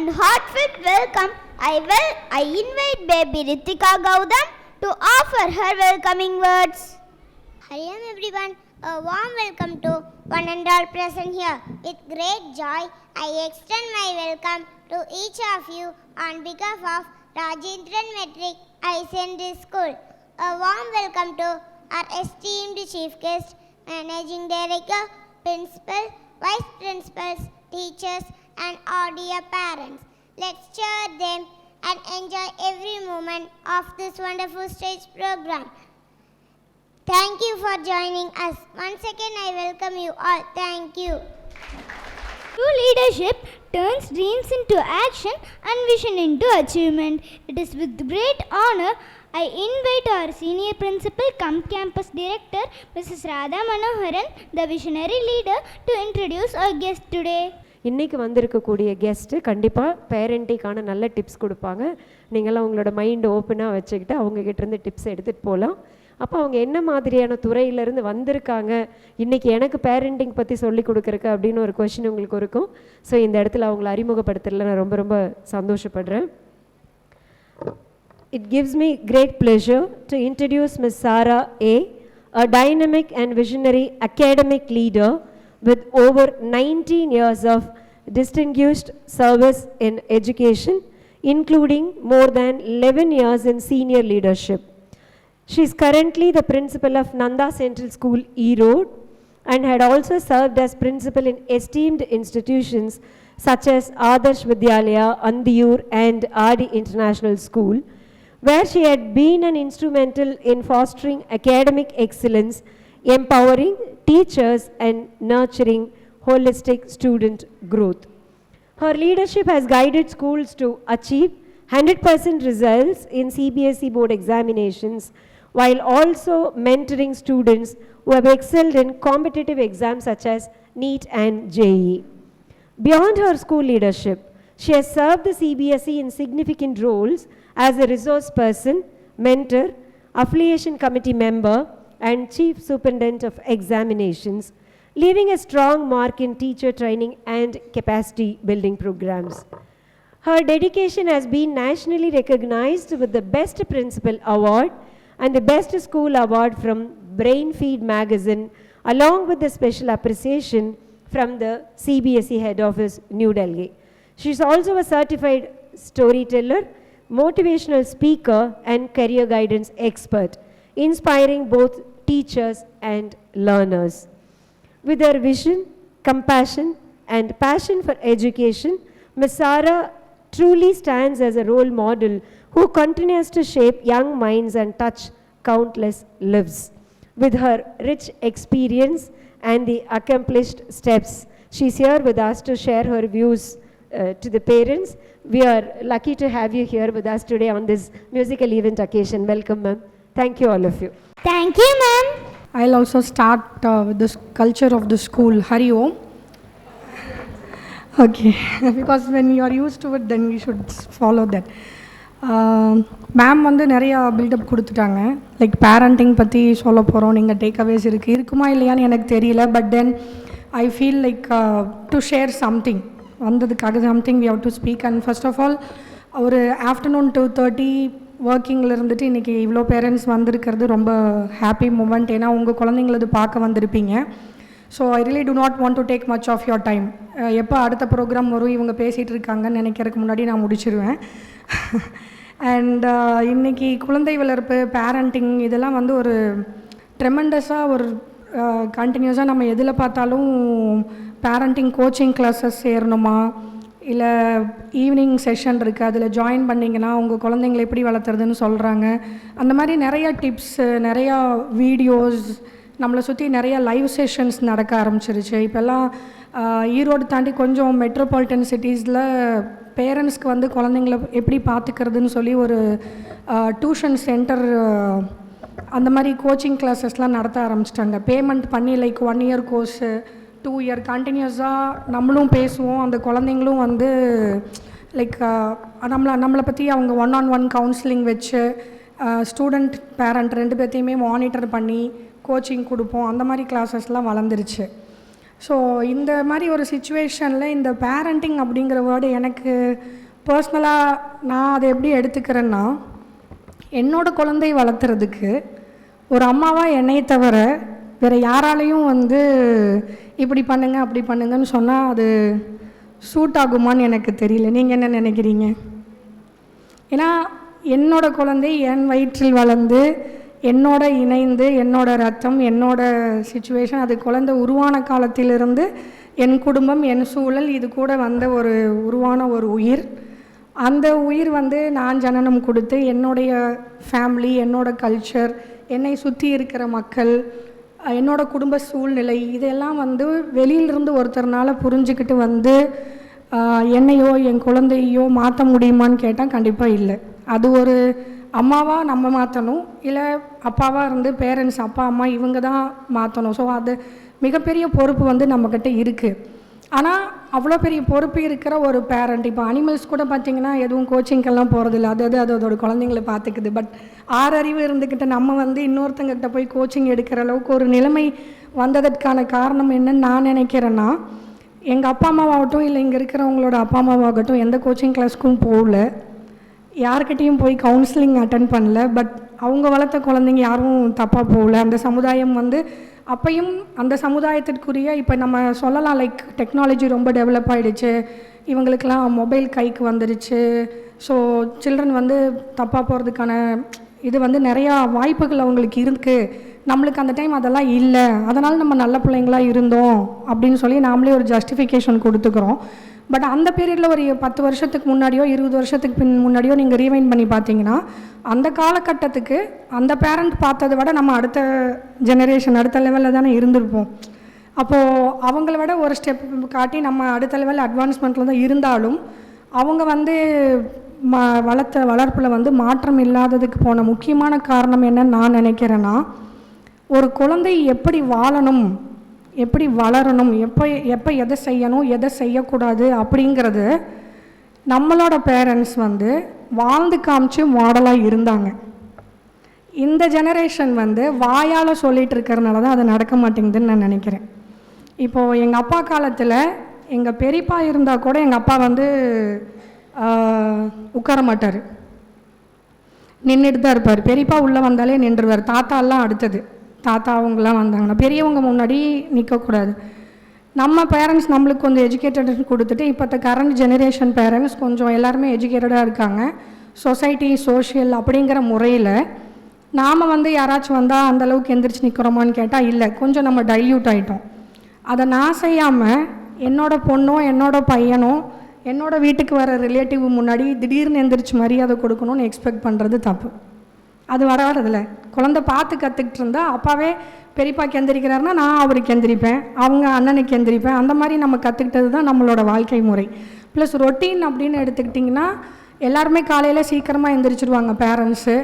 and heartfelt welcome, I invite baby Ritika Gaudam to offer her welcoming words. Hello everyone, a warm welcome to one and all present here. With great joy, I extend my welcome to each of you on behalf of Rajendran Metric High Secondary School. A warm welcome to our esteemed chief guest, managing director, principal, vice principals, teachers and all dear parents. Let's cheer them and enjoy every moment of this wonderful stage program. Thank you for joining us. Once again, I welcome you all. Thank you. True leadership turns dreams into action and vision into achievement. It is with great honor I invite our senior principal cum campus director, Mrs. Radha Manoharan, the visionary leader, to introduce our guest today. இன்றைக்கி வந்திருக்கக்கூடிய guest கண்டிப்பாக பேரண்டிங்கான நல்ல tips கொடுப்பாங்க. நீங்களாம் உங்களோட mind ஓப்பனாக வச்சுக்கிட்டு அவங்கக்கிட்டேருந்து tips எடுத்துகிட்டு போகலாம். அப்போ அவங்க என்ன மாதிரியான துறையிலேருந்து வந்திருக்காங்க, இன்றைக்கி எனக்கு பேரண்டிங் பற்றி சொல்லி கொடுக்குறக்கு அப்படின்னு ஒரு கொஷின் உங்களுக்கு இருக்கும். ஸோ இந்த இடத்துல அவங்கள அறிமுகப்படுத்துறதுல நான் ரொம்ப ரொம்ப சந்தோஷப்படுறேன். It gives me great pleasure to introduce Ms. Sara A., a dynamic and visionary academic leader with over 19 years of distinguished service in education, including more than 11 years in senior leadership. She is currently the principal of Nanda Central School, Erode, and had also served as principal in esteemed institutions such as Adarsh Vidyalaya, Andiyur, and RD International School, where she had been an instrumental in fostering academic excellence, empowering teachers, and nurturing holistic student growth. Her leadership has guided schools to achieve 100% results in CBSE board examinations, while also mentoring students who have excelled in competitive exams such as NEET and JEE. Beyond her school leadership, she has served the CBSE in significant roles as a resource person, mentor, affiliation committee member, and chief superintendent of examinations, leaving a strong mark in teacher training and capacity building programs. Her dedication has been nationally recognized with the Best Principal Award and the Best School Award from Brainfeed magazine, along with the special appreciation from the CBSE head office, New Delhi. She is also a certified storyteller, motivational speaker, and career guidance expert, inspiring both teachers and learners. With her vision, compassion, and passion for education, Ms. Sara truly stands as a role model who continues to shape young minds and touch countless lives. With her rich experience and the accomplished steps, she is here with us to share her views to the parents. We are lucky to have you here with us today on this musical event occasion. Welcome, ma'am. Thank you, all of you. Thank you, ma'am. I'll also start with the culture of the school. Hari Om. Okay, because when you are used to it, then you should follow that. Ma'am வந்து நிறையா build up கொடுத்துட்டாங்க. Like parenting பற்றி சொல்ல போகிறோம், நீங்கள் takeaways இருக்குமா இல்லையான்னு எனக்கு தெரியல. But then I feel like to share something வந்ததுக்காக something we have to speak. And first of all ஒரு ஆஃப்டர்நூன் 2:30 ஒர்க்கிங்கில் இருந்துட்டு இன்றைக்கி இவ்வளோ பேரண்ட்ஸ் வந்திருக்கிறது ரொம்ப ஹாப்பி மூமெண்ட். ஏன்னா உங்கள் குழந்தைங்களது பார்க்க வந்திருப்பீங்க. So I really do not want to take much of your time. எப்போ அடுத்த ப்ரோக்ராம் வரும் இவங்க பேசிகிட்டு இருக்காங்கன்னு நினைக்கிறதுக்கு முன்னாடி நான் முடிச்சிடுவேன். அண்ட் இன்றைக்கி குழந்தை வளர்ப்பு, பேரண்டிங் இதெல்லாம் வந்து ஒரு ட்ரெமெண்டஸாக ஒரு கண்டினியூஸாக நம்ம எதில் பார்த்தாலும் பேரண்டிங் கோச்சிங் கிளாஸஸ் சேரணுமா, இல்லை ஈவினிங் செஷன் இருக்குது அதில் ஜாயின் பண்ணிங்கன்னா உங்கள் குழந்தைங்களை எப்படி வளர்த்துறதுன்னு சொல்கிறாங்க. அந்த மாதிரி நிறையா டிப்ஸு, நிறையா வீடியோஸ், நம்மளை சுற்றி நிறையா லைவ் செஷன்ஸ் நடக்க ஆரம்பிச்சிருச்சு. இப்போல்லாம் ஈரோடு தாண்டி கொஞ்சம் மெட்ரோபாலிட்டன் சிட்டிஸில் பேரண்ட்ஸ்க்கு வந்து குழந்தைங்கள எப்படி பார்த்துக்கிறதுன்னு சொல்லி ஒரு டியூஷன் சென்டர் அந்த மாதிரி கோச்சிங் கிளாஸஸ்லாம் நடத்த ஆரம்பிச்சிட்டாங்க. பேமெண்ட் பண்ணி லைக் 1 இயர் கோர்ஸு, 2 இயர் கண்டினியூஸாக நம்மளும் பேசுவோம், அந்த குழந்தைங்களும் வந்து லைக் நம்மளை பற்றி அவங்க 1-on-1 கவுன்சிலிங் வச்சு ஸ்டூடெண்ட் பேரண்ட் 2 பேர்த்தையுமே மானிட்டர் பண்ணி கோச்சிங் கொடுப்போம். அந்த மாதிரி கிளாஸஸ்லாம் வளர்ந்துருச்சு. ஸோ இந்த மாதிரி ஒரு சுச்சுவேஷனில் இந்த பேரண்டிங் அப்படிங்கிற வேர்டு எனக்கு பர்சனலாக நான் அதை எப்படி எடுத்துக்கிறேன்னா, என்னோடய குழந்தை வளர்த்துறதுக்கு ஒரு அம்மாவாக என்னையை தவிர வேறு யாராலையும் இப்படி பண்ணுங்க அப்படி பண்ணுங்கன்னு சொன்னால் அது சூட் ஆகுமான்னு எனக்கு தெரியல. நீங்கள் என்ன நினைக்கிறீங்க? ஏன்னா என்னோடய குழந்தை என் வயிற்றில் வளர்ந்து என்னோட இணைந்து என்னோட ரத்தம் என்னோட சுச்சுவேஷன், அது குழந்தை உருவான காலத்திலிருந்து என் குடும்பம் என் சூழல் இது கூட வந்த உருவான ஒரு உயிர். அந்த உயிர் நான் ஜனனம் கொடுத்து என்னுடைய ஃபேமிலி, என்னோட கல்ச்சர், என்னை சுற்றி இருக்கிற மக்கள், என்னோட குடும்ப சூழ்நிலை இதெல்லாம் வெளியிலிருந்து ஒருத்தர்னால் புரிஞ்சுக்கிட்டு என்னையோ என் குழந்தையோ மாற்ற முடியுமான்னு கேட்டால் கண்டிப்பாக இல்லை. அது ஒரு அம்மாவாக நம்ம மாற்றணும், இல்லை அப்பாவாக இருந்து பேரண்ட்ஸ் அப்பா அம்மா இவங்க தான் மாற்றணும். ஸோ அது மிகப்பெரிய பொறுப்பு நம்மக்கிட்ட இருக்குது. ஆனால் அவ்வளோ பெரிய பொறுப்பு இருக்கிற ஒரு பேரண்ட், இப்போ அனிமல்ஸ் கூட பார்த்திங்கன்னா எதுவும் கோச்சிங்கெல்லாம் போகிறதில்ல, அதோட குழந்தைங்களை பார்த்துக்குது. பட் ஆறறிவு இருந்துக்கிட்ட நம்ம இன்னொருத்தங்கிட்ட போய் கோச்சிங் எடுக்கிற அளவுக்கு ஒரு நிலைமை வந்ததற்கான காரணம் என்னன்னு நான் நினைக்கிறேன்னா, எங்கள் அப்பா அம்மாவாகட்டும் இல்லை இங்கே இருக்கிறவங்களோட அப்பா அம்மாவாகட்டும் எந்த கோச்சிங் கிளாஸ்க்கும் போகல, யார்கிட்டையும் போய் கவுன்சிலிங் அட்டன் பண்ணல. பட் அவங்க வளர்த்த குழந்தைங்க யாரும் தப்பாக போகல. அந்த சமுதாயம் அப்பையும் அந்த சமுதாயத்திற்குரிய இப்போ நம்ம சொல்லலாம், லைக் டெக்னாலஜி ரொம்ப டெவலப் ஆகிடுச்சு, இவங்களுக்கெல்லாம் மொபைல் கைக்கு வந்துடுச்சு. ஸோ சில்ட்ரன் தப்பாக போகிறதுக்கான இது நிறையா வாய்ப்புகள் அவங்களுக்கு இருக்குது. நம்மளுக்கு அந்த டைம் அதெல்லாம் இல்லை, அதனால் நம்ம நல்ல பிள்ளைங்களாக இருந்தோம் அப்படின்னு சொல்லி நாமளே ஒரு ஜஸ்டிஃபிகேஷன் கொடுத்துக்கிறோம். பட் அந்த பீரியடில் ஒரு 10 வருஷத்துக்கு முன்னாடியோ 20 வருஷத்துக்கு முன்னாடியோ நீங்கள் ரீவைண்ட் பண்ணி பார்த்தீங்கன்னா அந்த காலகட்டத்துக்கு அந்த பேரண்ட் பார்த்ததை விட நம்ம அடுத்த ஜெனரேஷன் அடுத்த லெவலில் தானே இருந்திருப்போம். அப்போது அவங்கள விட ஒரு ஸ்டெப் காட்டி நம்ம அடுத்த லெவலில் அட்வான்ஸ்மெண்ட்டில் தான் இருந்தாலும் அவங்க வளர்ப்பில் மாற்றம் இல்லாததுக்கு போன முக்கியமான காரணம் என்னன்னு நான் நினைக்கிறேன்னா, ஒரு குழந்தை எப்படி வாழணும், எப்படி வளரணும், எப்போ எதை செய்யணும் எதை செய்யக்கூடாது அப்படிங்கிறது நம்மளோட பேரண்ட்ஸ் வாழ்ந்து காமிச்சு மாடலாக இருந்தாங்க. இந்த ஜெனரேஷன் வாயால் சொல்லிகிட்டு இருக்கிறனால தான் அது நடக்க மாட்டேங்குதுன்னு நான் நினைக்கிறேன். இப்போது எங்கள் அப்பா காலத்தில் எங்கள் பெரியப்பா இருந்தால் கூட எங்கள் அப்பா உட்கார மாட்டார், நின்றுட்டு தான் இருப்பார். பெரியப்பா உள்ளே வந்தாலே நின்றுவார். தாத்தாலாம் அடுத்தது, தாத்தா அவங்களாம் வந்தாங்கன்னா பெரியவங்க முன்னாடி நிற்கக்கூடாது. நம்ம பேரண்ட்ஸ் நம்மளுக்கு கொஞ்சம் எஜுகேட்டட் கொடுத்துட்டு இப்போ கரண்ட் ஜெனரேஷன் பேரண்ட்ஸ் கொஞ்சம் எல்லாருமே எஜுகேட்டடாக இருக்காங்க. சொசைட்டி சோஷியல் அப்படிங்கிற முறையில் நாம் யாராச்சும் வந்தால் அந்தளவுக்கு எந்திரிச்சு நிற்கிறோமான்னு கேட்டால் இல்லை, கொஞ்சம் நம்ம டைல்யூட் ஆகிட்டோம். அதை நான் செய்யாமல் என்னோடய பொண்ணோ என்னோடய பையனோ என்னோடய வீட்டுக்கு வர ரிலேட்டிவ் முன்னாடி திடீர்னு எந்திரிச்சு மரியாதை கொடுக்கணும்னு எக்ஸ்பெக்ட் பண்ணுறது தப்பு. அது வரதில்ல. குழந்தை பார்த்து கற்றுக்கிட்டு இருந்தால் அப்பாவே பெரியப்பாக்கு எந்திரிக்கிறாருன்னா நான் அவருக்கு எந்திரிப்பேன், அவங்க அண்ணனுக்கு எந்திரிப்பேன். அந்த மாதிரி நம்ம கற்றுக்கிட்டது தான் நம்மளோட வாழ்க்கை முறை. ப்ளஸ் ரொட்டீன் அப்படின்னு எடுத்துக்கிட்டிங்கன்னா எல்லாருமே காலையில் சீக்கிரமாக எந்திரிச்சிடுவாங்க பேரண்ட்ஸு,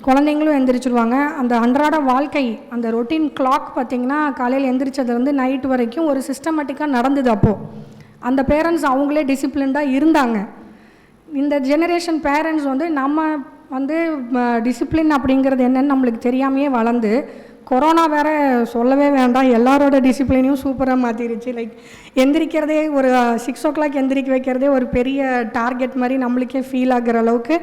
குழந்தைங்களும் எந்திரிச்சிடுவாங்க. அந்த அன்றாட வாழ்க்கை அந்த ரொட்டீன் கிளாக் பார்த்திங்கன்னா காலையில் எந்திரிச்சது நைட்டு வரைக்கும் ஒரு சிஸ்டமேட்டிக்காக நடந்தது. அப்போது அந்த பேரண்ட்ஸ் அவங்களே டிசிப்ளின்டாக இருந்தாங்க. இந்த ஜெனரேஷன் பேரண்ட்ஸ் நம்ம டிசிப்ளின் அப்படிங்கிறது என்னன்னு நம்மளுக்கு தெரியாமையே வளர்ந்து, கொரோனா வேறு சொல்லவே வேண்டாம், எல்லாரோட டிசிப்ளினையும் சூப்பராக மாற்றிருச்சு. லைக் எந்திரிக்கிறதே ஒரு 6 o'clock எந்திரிக்க வைக்கிறதே ஒரு பெரிய டார்கெட் மாதிரி நம்மளுக்கே ஃபீல் ஆகிற அளவுக்கு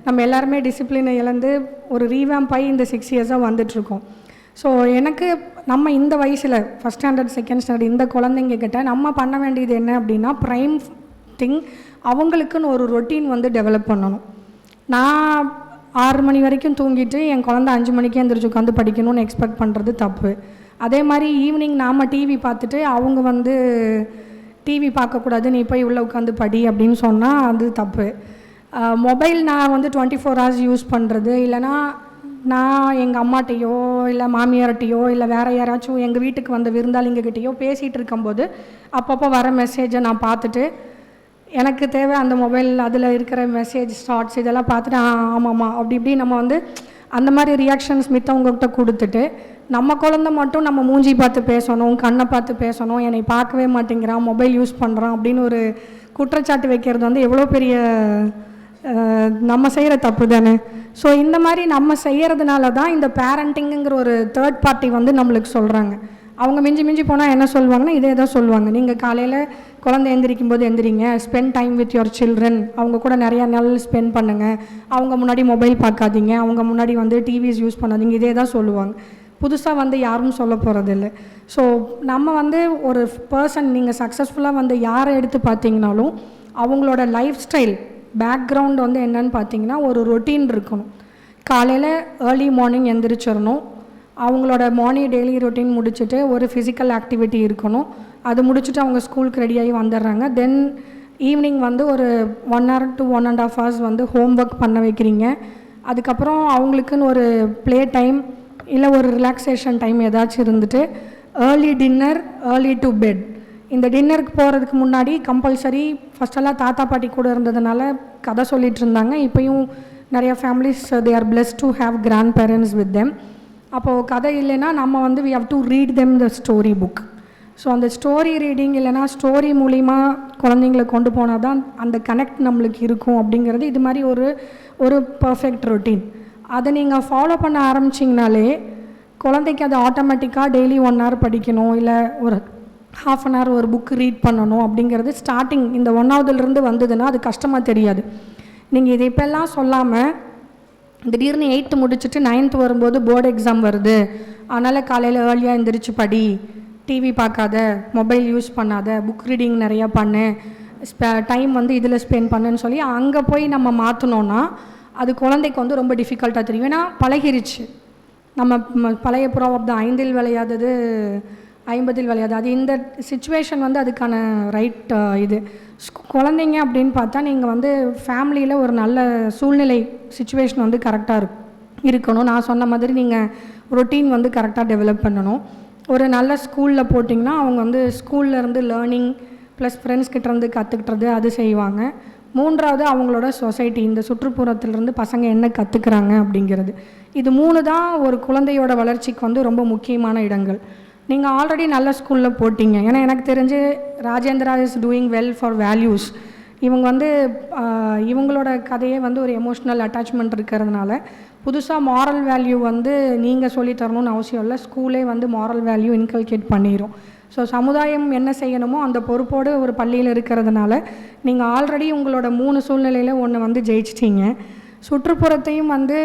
நம்ம எல்லாருமே டிசிப்ளினை இழந்து ஒரு ரீவேம்ப் ஆகி இந்த 6 years வந்துட்டுருக்கோம். ஸோ எனக்கு நம்ம இந்த வயசில் ஃபஸ்ட் ஸ்டாண்டர்ட் செகண்ட் ஸ்டாண்டர்ட் இந்த குழந்தைங்க கிட்ட நம்ம பண்ண வேண்டியது என்ன அப்படின்னா, ப்ரைம் திங் அவங்களுக்குன்னு ஒரு ரொட்டீன் டெவலப் பண்ணணும். நான் 6 மணி வரைக்கும் தூங்கிட்டு என் குழந்தை 5 மணிக்கே எந்திரிச்சு உட்காந்து படிக்கணும்னு எக்ஸ்பெக்ட் பண்ணுறது தப்பு. அதே மாதிரி ஈவினிங் நாம் டிவி பார்த்துட்டு அவங்க டிவி பார்க்கக்கூடாது, நீ போய் உள்ளே உட்காந்து படி அப்படின்னு சொன்னால் அது தப்பு. மொபைல் நான் 24 hours யூஸ் பண்ணுறது, இல்லைனா நான் எங்கள் அம்மாட்டையோ இல்லை மாமியார்கிட்டையோ இல்லை வேறு யாராச்சும் எங்கள் வீட்டுக்கு வந்த விருந்தாளிங்கக்கிட்டேயோ பேசிகிட்டு இருக்கும்போது அப்பப்போ வர மெசேஜை நான் பார்த்துட்டு எனக்கு தேவை அந்த மொபைல் அதில் இருக்கிற மெசேஜ் ஷார்ட்ஸ் இதெல்லாம் பார்த்துட்டு ஆமாம்மா அப்படி இப்படி நம்ம அந்த மாதிரி ரியாக்ஷன்ஸ் மித்தவங்ககிட்ட கொடுத்துட்டு நம்ம குழந்தை மட்டும் நம்ம மூஞ்சி பார்த்து பேசணும், கண்ணை பார்த்து பேசணும், என்னை பார்க்கவே மாட்டேங்கிறான், மொபைல் யூஸ் பண்ணுறான் அப்படின்னு ஒரு குற்றச்சாட்டு வைக்கிறது எவ்வளோ பெரிய நம்ம செய்கிற தப்பு தானே. ஸோ இந்த மாதிரி நம்ம செய்கிறதுனால தான் இந்த பேரண்டிங்குங்கிற ஒரு தேர்ட் பார்ட்டி நம்மளுக்கு சொல்கிறாங்க. அவங்க மிஞ்சி போனால் என்ன சொல்லுவாங்கன்னா இதே தான் சொல்லுவாங்க. நீங்கள் காலையில் குழந்தை எந்திரிக்கும் போது எந்திரிங்க, spend time with your children, அவங்க கூட நிறையா நாள் ஸ்பெண்ட் பண்ணுங்கள், அவங்க முன்னாடி மொபைல் பார்க்காதீங்க, அவங்க முன்னாடி வந்து டிவிஸ் யூஸ் பண்ணாதீங்க, இதே தான் சொல்லுவாங்க. புதுசாக வந்து யாரும் சொல்ல போகிறதில்ல. ஸோ நம்ம வந்து ஒரு பர்சன் நீங்கள் சக்ஸஸ்ஃபுல்லாக வந்து யாரை எடுத்து பார்த்தீங்கனாலும் அவங்களோட லைஃப் ஸ்டைல் பேக்ரவுண்ட் வந்து என்னன்னு பார்த்தீங்கன்னா ஒரு ரொட்டீன் இருக்கணும். காலையில் ஏர்லி மார்னிங் எந்திரிச்சிடணும், அவங்களோட மார்னிங் டெய்லி ரொட்டீன் முடிச்சுட்டு ஒரு ஃபிசிக்கல் ஆக்டிவிட்டி இருக்கணும், அது முடிச்சுட்டு அவங்க ஸ்கூலுக்கு ரெடியாகி வந்துடுறாங்க. தென் ஈவினிங் வந்து ஒரு 1 hour to 1.5 hours வந்து ஹோம் ஒர்க் பண்ண வைக்கிறீங்க. அதுக்கப்புறம் அவங்களுக்குன்னு ஒரு ப்ளே டைம் இல்லை ஒரு ரிலாக்ஸேஷன் டைம் ஏதாச்சும் இருந்துட்டு early dinner, early to bed. இந்த டின்னருக்கு போகிறதுக்கு முன்னாடி கம்பல்சரி ஃபஸ்ட்டெல்லாம் தாத்தா பாட்டி கூட இருந்ததுனால கதை சொல்லிகிட்டு இருந்தாங்க. இப்போயும் நிறைய families they are blessed to have grandparents with them. அப்போது கதை இல்லைன்னா நம்ம வந்து we have to read them the story book. So அந்த ஸ்டோரி ரீடிங் இல்லைனா ஸ்டோரி மூலிமா குழந்தைங்களை கொண்டு போனால் தான் அந்த கனெக்ட் நம்மளுக்கு இருக்கும் அப்படிங்கிறது. இது மாதிரி ஒரு பர்ஃபெக்ட் ரொட்டீன் அதை நீங்கள் ஃபாலோ பண்ண ஆரம்பிச்சிங்கனாலே குழந்தைக்கு அது ஆட்டோமேட்டிக்காக டெய்லி 1 hour படிக்கணும், இல்லை ஒரு ½ an hour ஒரு புக்கு ரீட் பண்ணணும் அப்படிங்கிறது ஸ்டார்டிங் இந்த 1வதுலேருந்து வந்ததுன்னா அது கஷ்டமாக தெரியாது. நீங்கள் இது இப்போல்லாம் சொல்லாமல் திடீர்னு 8th முடிச்சுட்டு 9th வரும்போது போர்டு எக்ஸாம் வருது, அதனால் காலையில் ஏர்லியாக எழுந்திரிச்சு படி, டிவி பார்க்காத, மொபைல் யூஸ் பண்ணாத, புக் ரீடிங் நிறையா பண்ணு, டைம் வந்து இதில் ஸ்பெண்ட் பண்ணுன்னு சொல்லி அங்கே போய் நம்ம மாற்றினோன்னா அது குழந்தைக்கு வந்து ரொம்ப டிஃபிகல்ட்டாக தெரியும். ஏன்னா பழகிருச்சு. நம்ம பழைய ப்ராவர்ப் தான் 5ல் விளையாதது 50ல் விளையாது. அது இந்த சிச்சுவேஷன் வந்து அதுக்கான ரைட் இது. குழந்தைங்க அப்படின்னு பார்த்தா நீங்கள் வந்து ஃபேமிலியில் ஒரு நல்ல சூழ்நிலை சுச்சுவேஷன் வந்து கரெக்டாக இருக்கணும். நான் சொன்ன மாதிரி நீங்கள் ரொட்டீன் வந்து கரெக்டாக டெவலப் பண்ணணும். ஒரு நல்ல ஸ்கூலில் போட்டிங்கன்னா அவங்க வந்து ஸ்கூல்லேருந்து லேர்னிங் ப்ளஸ் ஃப்ரெண்ட்ஸ்கிட்டேருந்து கற்றுக்கிட்டது அது செய்வாங்க. 3வது அவங்களோட சொசைட்டி, இந்த சுற்றுப்புறத்துலேருந்து பசங்க என்ன கற்றுக்குறாங்க அப்படிங்கிறது. இது 3 தான் ஒரு குழந்தையோட வளர்ச்சிக்கு வந்து ரொம்ப முக்கியமான இடங்கள். நீங்கள் ஆல்ரெடி நல்ல ஸ்கூலில் போட்டிங்க. ஏன்னா எனக்கு தெரிஞ்சு Rajendra is doing well for values. இவங்க வந்து இவங்களோட கதையே வந்து ஒரு எமோஷ்னல் அட்டாச்மெண்ட் இருக்கிறதுனால புதுசாக மாரல் வேல்யூ வந்து நீங்கள் சொல்லித்தரணும்னு அவசியம் இல்லை, ஸ்கூலே வந்து மாரல் வேல்யூ இன்கல்கேட் பண்ணிடும். ஸோ சமுதாயம் என்ன செய்யணுமோ அந்த பொறுப்போடு ஒரு பள்ளியில் இருக்கிறதுனால நீங்கள் ஆல்ரெடி உங்களோட 3 சூழ்நிலையில் ஒன்று வந்து ஜெயிச்சிட்டிங்க. சுற்றுப்புறத்தையும் வந்து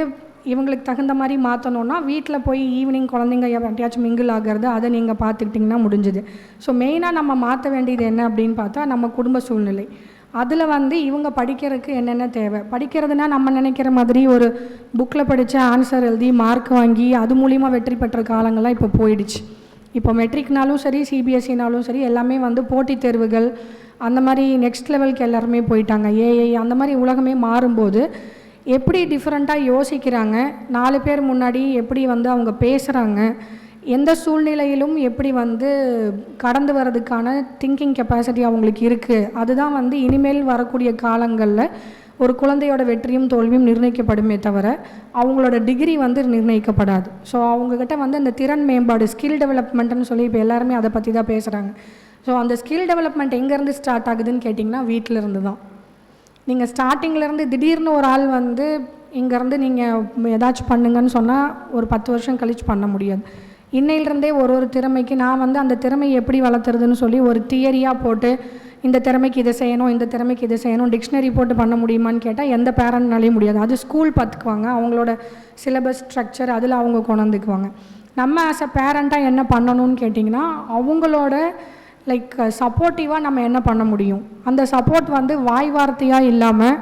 இவங்களுக்கு தகுந்த மாதிரி மாற்றணுன்னா வீட்டில் போய் ஈவினிங் குழந்தைங்க எப்படியாச்சும் மிங்கிள் ஆகிறது அதை நீங்கள் பார்த்துக்கிட்டிங்கன்னா முடிஞ்சுது. ஸோ மெயினாக நம்ம மாற்ற வேண்டியது என்ன அப்படின்னு பார்த்தா நம்ம குடும்ப சூழ்நிலை. அதில் வந்து இவங்க படிக்கிறதுக்கு என்னென்ன தேவை. படிக்கிறதுனா நம்ம நினைக்கிற மாதிரி ஒரு புக்கில் படித்த ஆன்சர் எழுதி மார்க் வாங்கி அது மூலிமா வெற்றி பெற்ற காலங்கள்லாம் இப்போ போயிடுச்சு. இப்போ மெட்ரிக்னாலும் சரி சிபிஎஸ்சினாலும் சரி எல்லாமே வந்து போட்டித் தேர்வுகள் அந்த மாதிரி நெக்ஸ்ட் லெவலுக்கு எல்லாருமே போயிட்டாங்க. ஏஐ அந்த மாதிரி உலகமே மாறும்போது எப்படி டிஃப்ரெண்ட்டாக யோசிக்கிறாங்க, 4 பேர் முன்னாடி எப்படி வந்து அவங்க பேசுகிறாங்க, எந்த சூழ்நிலையிலும் எப்படி வந்து கடந்து வர்றதுக்கான திங்கிங் கெப்பாசிட்டி அவங்களுக்கு இருக்குது. அதுதான் வந்து இனிமேல் வரக்கூடிய காலங்களில் ஒரு குழந்தையோட வெற்றியும் தோல்வியும் நிர்ணயிக்கப்படுமே தவிர அவங்களோட டிகிரி வந்து நிர்ணயிக்கப்படாது. ஸோ அவங்கக்கிட்ட வந்து அந்த திறன் மேம்பாடு ஸ்கில் டெவலப்மெண்ட்டுன்னு சொல்லி இப்போ எல்லாருமே அதை பற்றி தான் பேசுகிறாங்க. ஸோ அந்த ஸ்கில் டெவலப்மெண்ட் எங்கேருந்து ஸ்டார்ட் ஆகுதுன்னு கேட்டிங்கன்னா வீட்டிலேருந்து தான். நீங்கள் ஸ்டார்டிங்லேருந்து திடீர்னு ஒரு ஆள் வந்து இங்கேருந்து நீங்கள் ஏதாச்சும் பண்ணுங்கன்னு சொன்னால் ஒரு 10 வருஷம் கழிச்சு பண்ண முடியாது. இன்னையிலேருந்தே ஒரு திறமைக்கு நான் வந்து அந்த திறமையை எப்படி வளர்த்துறதுன்னு சொல்லி ஒரு தியரியாக போட்டு இந்த திறமைக்கு இதை செய்யணும், இந்த திறமைக்கு இதை செய்யணும், டிக்ஷனரி போட்டு பண்ண முடியுமான்னு கேட்டால் எந்த பேரண்ட்னாலையும் முடியாது. அது ஸ்கூல் பார்த்துக்குவாங்க, அவங்களோட சிலபஸ் ஸ்ட்ரக்சர் அதில் அவங்க கொண்டாந்துக்குவாங்க. நம்ம ஆஸ் அ பேரண்ட்டாக என்ன பண்ணணும்னு கேட்டிங்கன்னா அவங்களோட லைக் சப்போர்ட்டிவாக நம்ம என்ன பண்ண முடியும். அந்த சப்போர்ட் வந்து வாய் வார்த்தையாக இல்லாமல்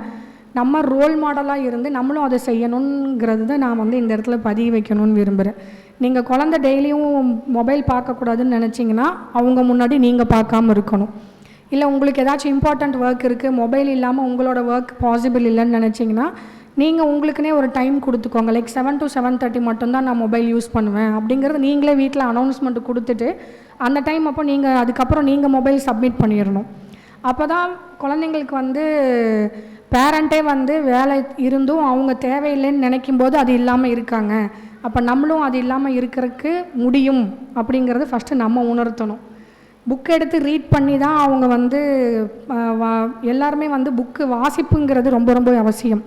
நம்ம ரோல் மாடலாக இருந்து நம்மளும் அதை செய்யணுங்கிறது தான் நான் வந்து இந்த இடத்துல பதிய வைக்கணும்னு விரும்புகிறேன். நீங்கள் குழந்தை டெய்லியும் மொபைல் பார்க்கக்கூடாதுன்னு நினச்சிங்கன்னா அவங்க முன்னாடி நீங்கள் பார்க்காம இருக்கணும். இல்லை உங்களுக்கு ஏதாச்சும் இம்பார்ட்டண்ட் ஒர்க் இருக்குது, மொபைல் இல்லாமல் உங்களோட ஒர்க் பாசிபிள் இல்லைன்னு நினச்சிங்கன்னா நீங்கள் உங்களுக்குனே ஒரு டைம் கொடுத்துக்கோங்க. லைக் 7 to 7:30 மட்டும்தான் நான் மொபைல் யூஸ் பண்ணுவேன் அப்படிங்கிறது நீங்களே வீட்டில் அனௌன்ஸ்மெண்ட் கொடுத்துட்டு அந்த டைம் அப்போ நீங்கள் அதுக்கப்புறம் நீங்கள் மொபைல் சப்மிட் பண்ணிடணும். அப்போ தான் குழந்தைங்களுக்கு வந்து பேரண்ட்டே வந்து வேலை இருந்தும் அவங்க தேவையில்லைன்னு நினைக்கும் போது அது இல்லாமல் இருக்காங்க, அப்போ நம்மளும் அது இல்லாமல் இருக்கிறதுக்கு முடியும் அப்படிங்கிறது ஃபஸ்ட்டு நம்ம உணர்த்தணும். புக் எடுத்து ரீட் பண்ணி தான் அவங்க வந்து எல்லாருமே வந்து புக்கு வாசிப்புங்கிறது ரொம்ப ரொம்ப அவசியம்.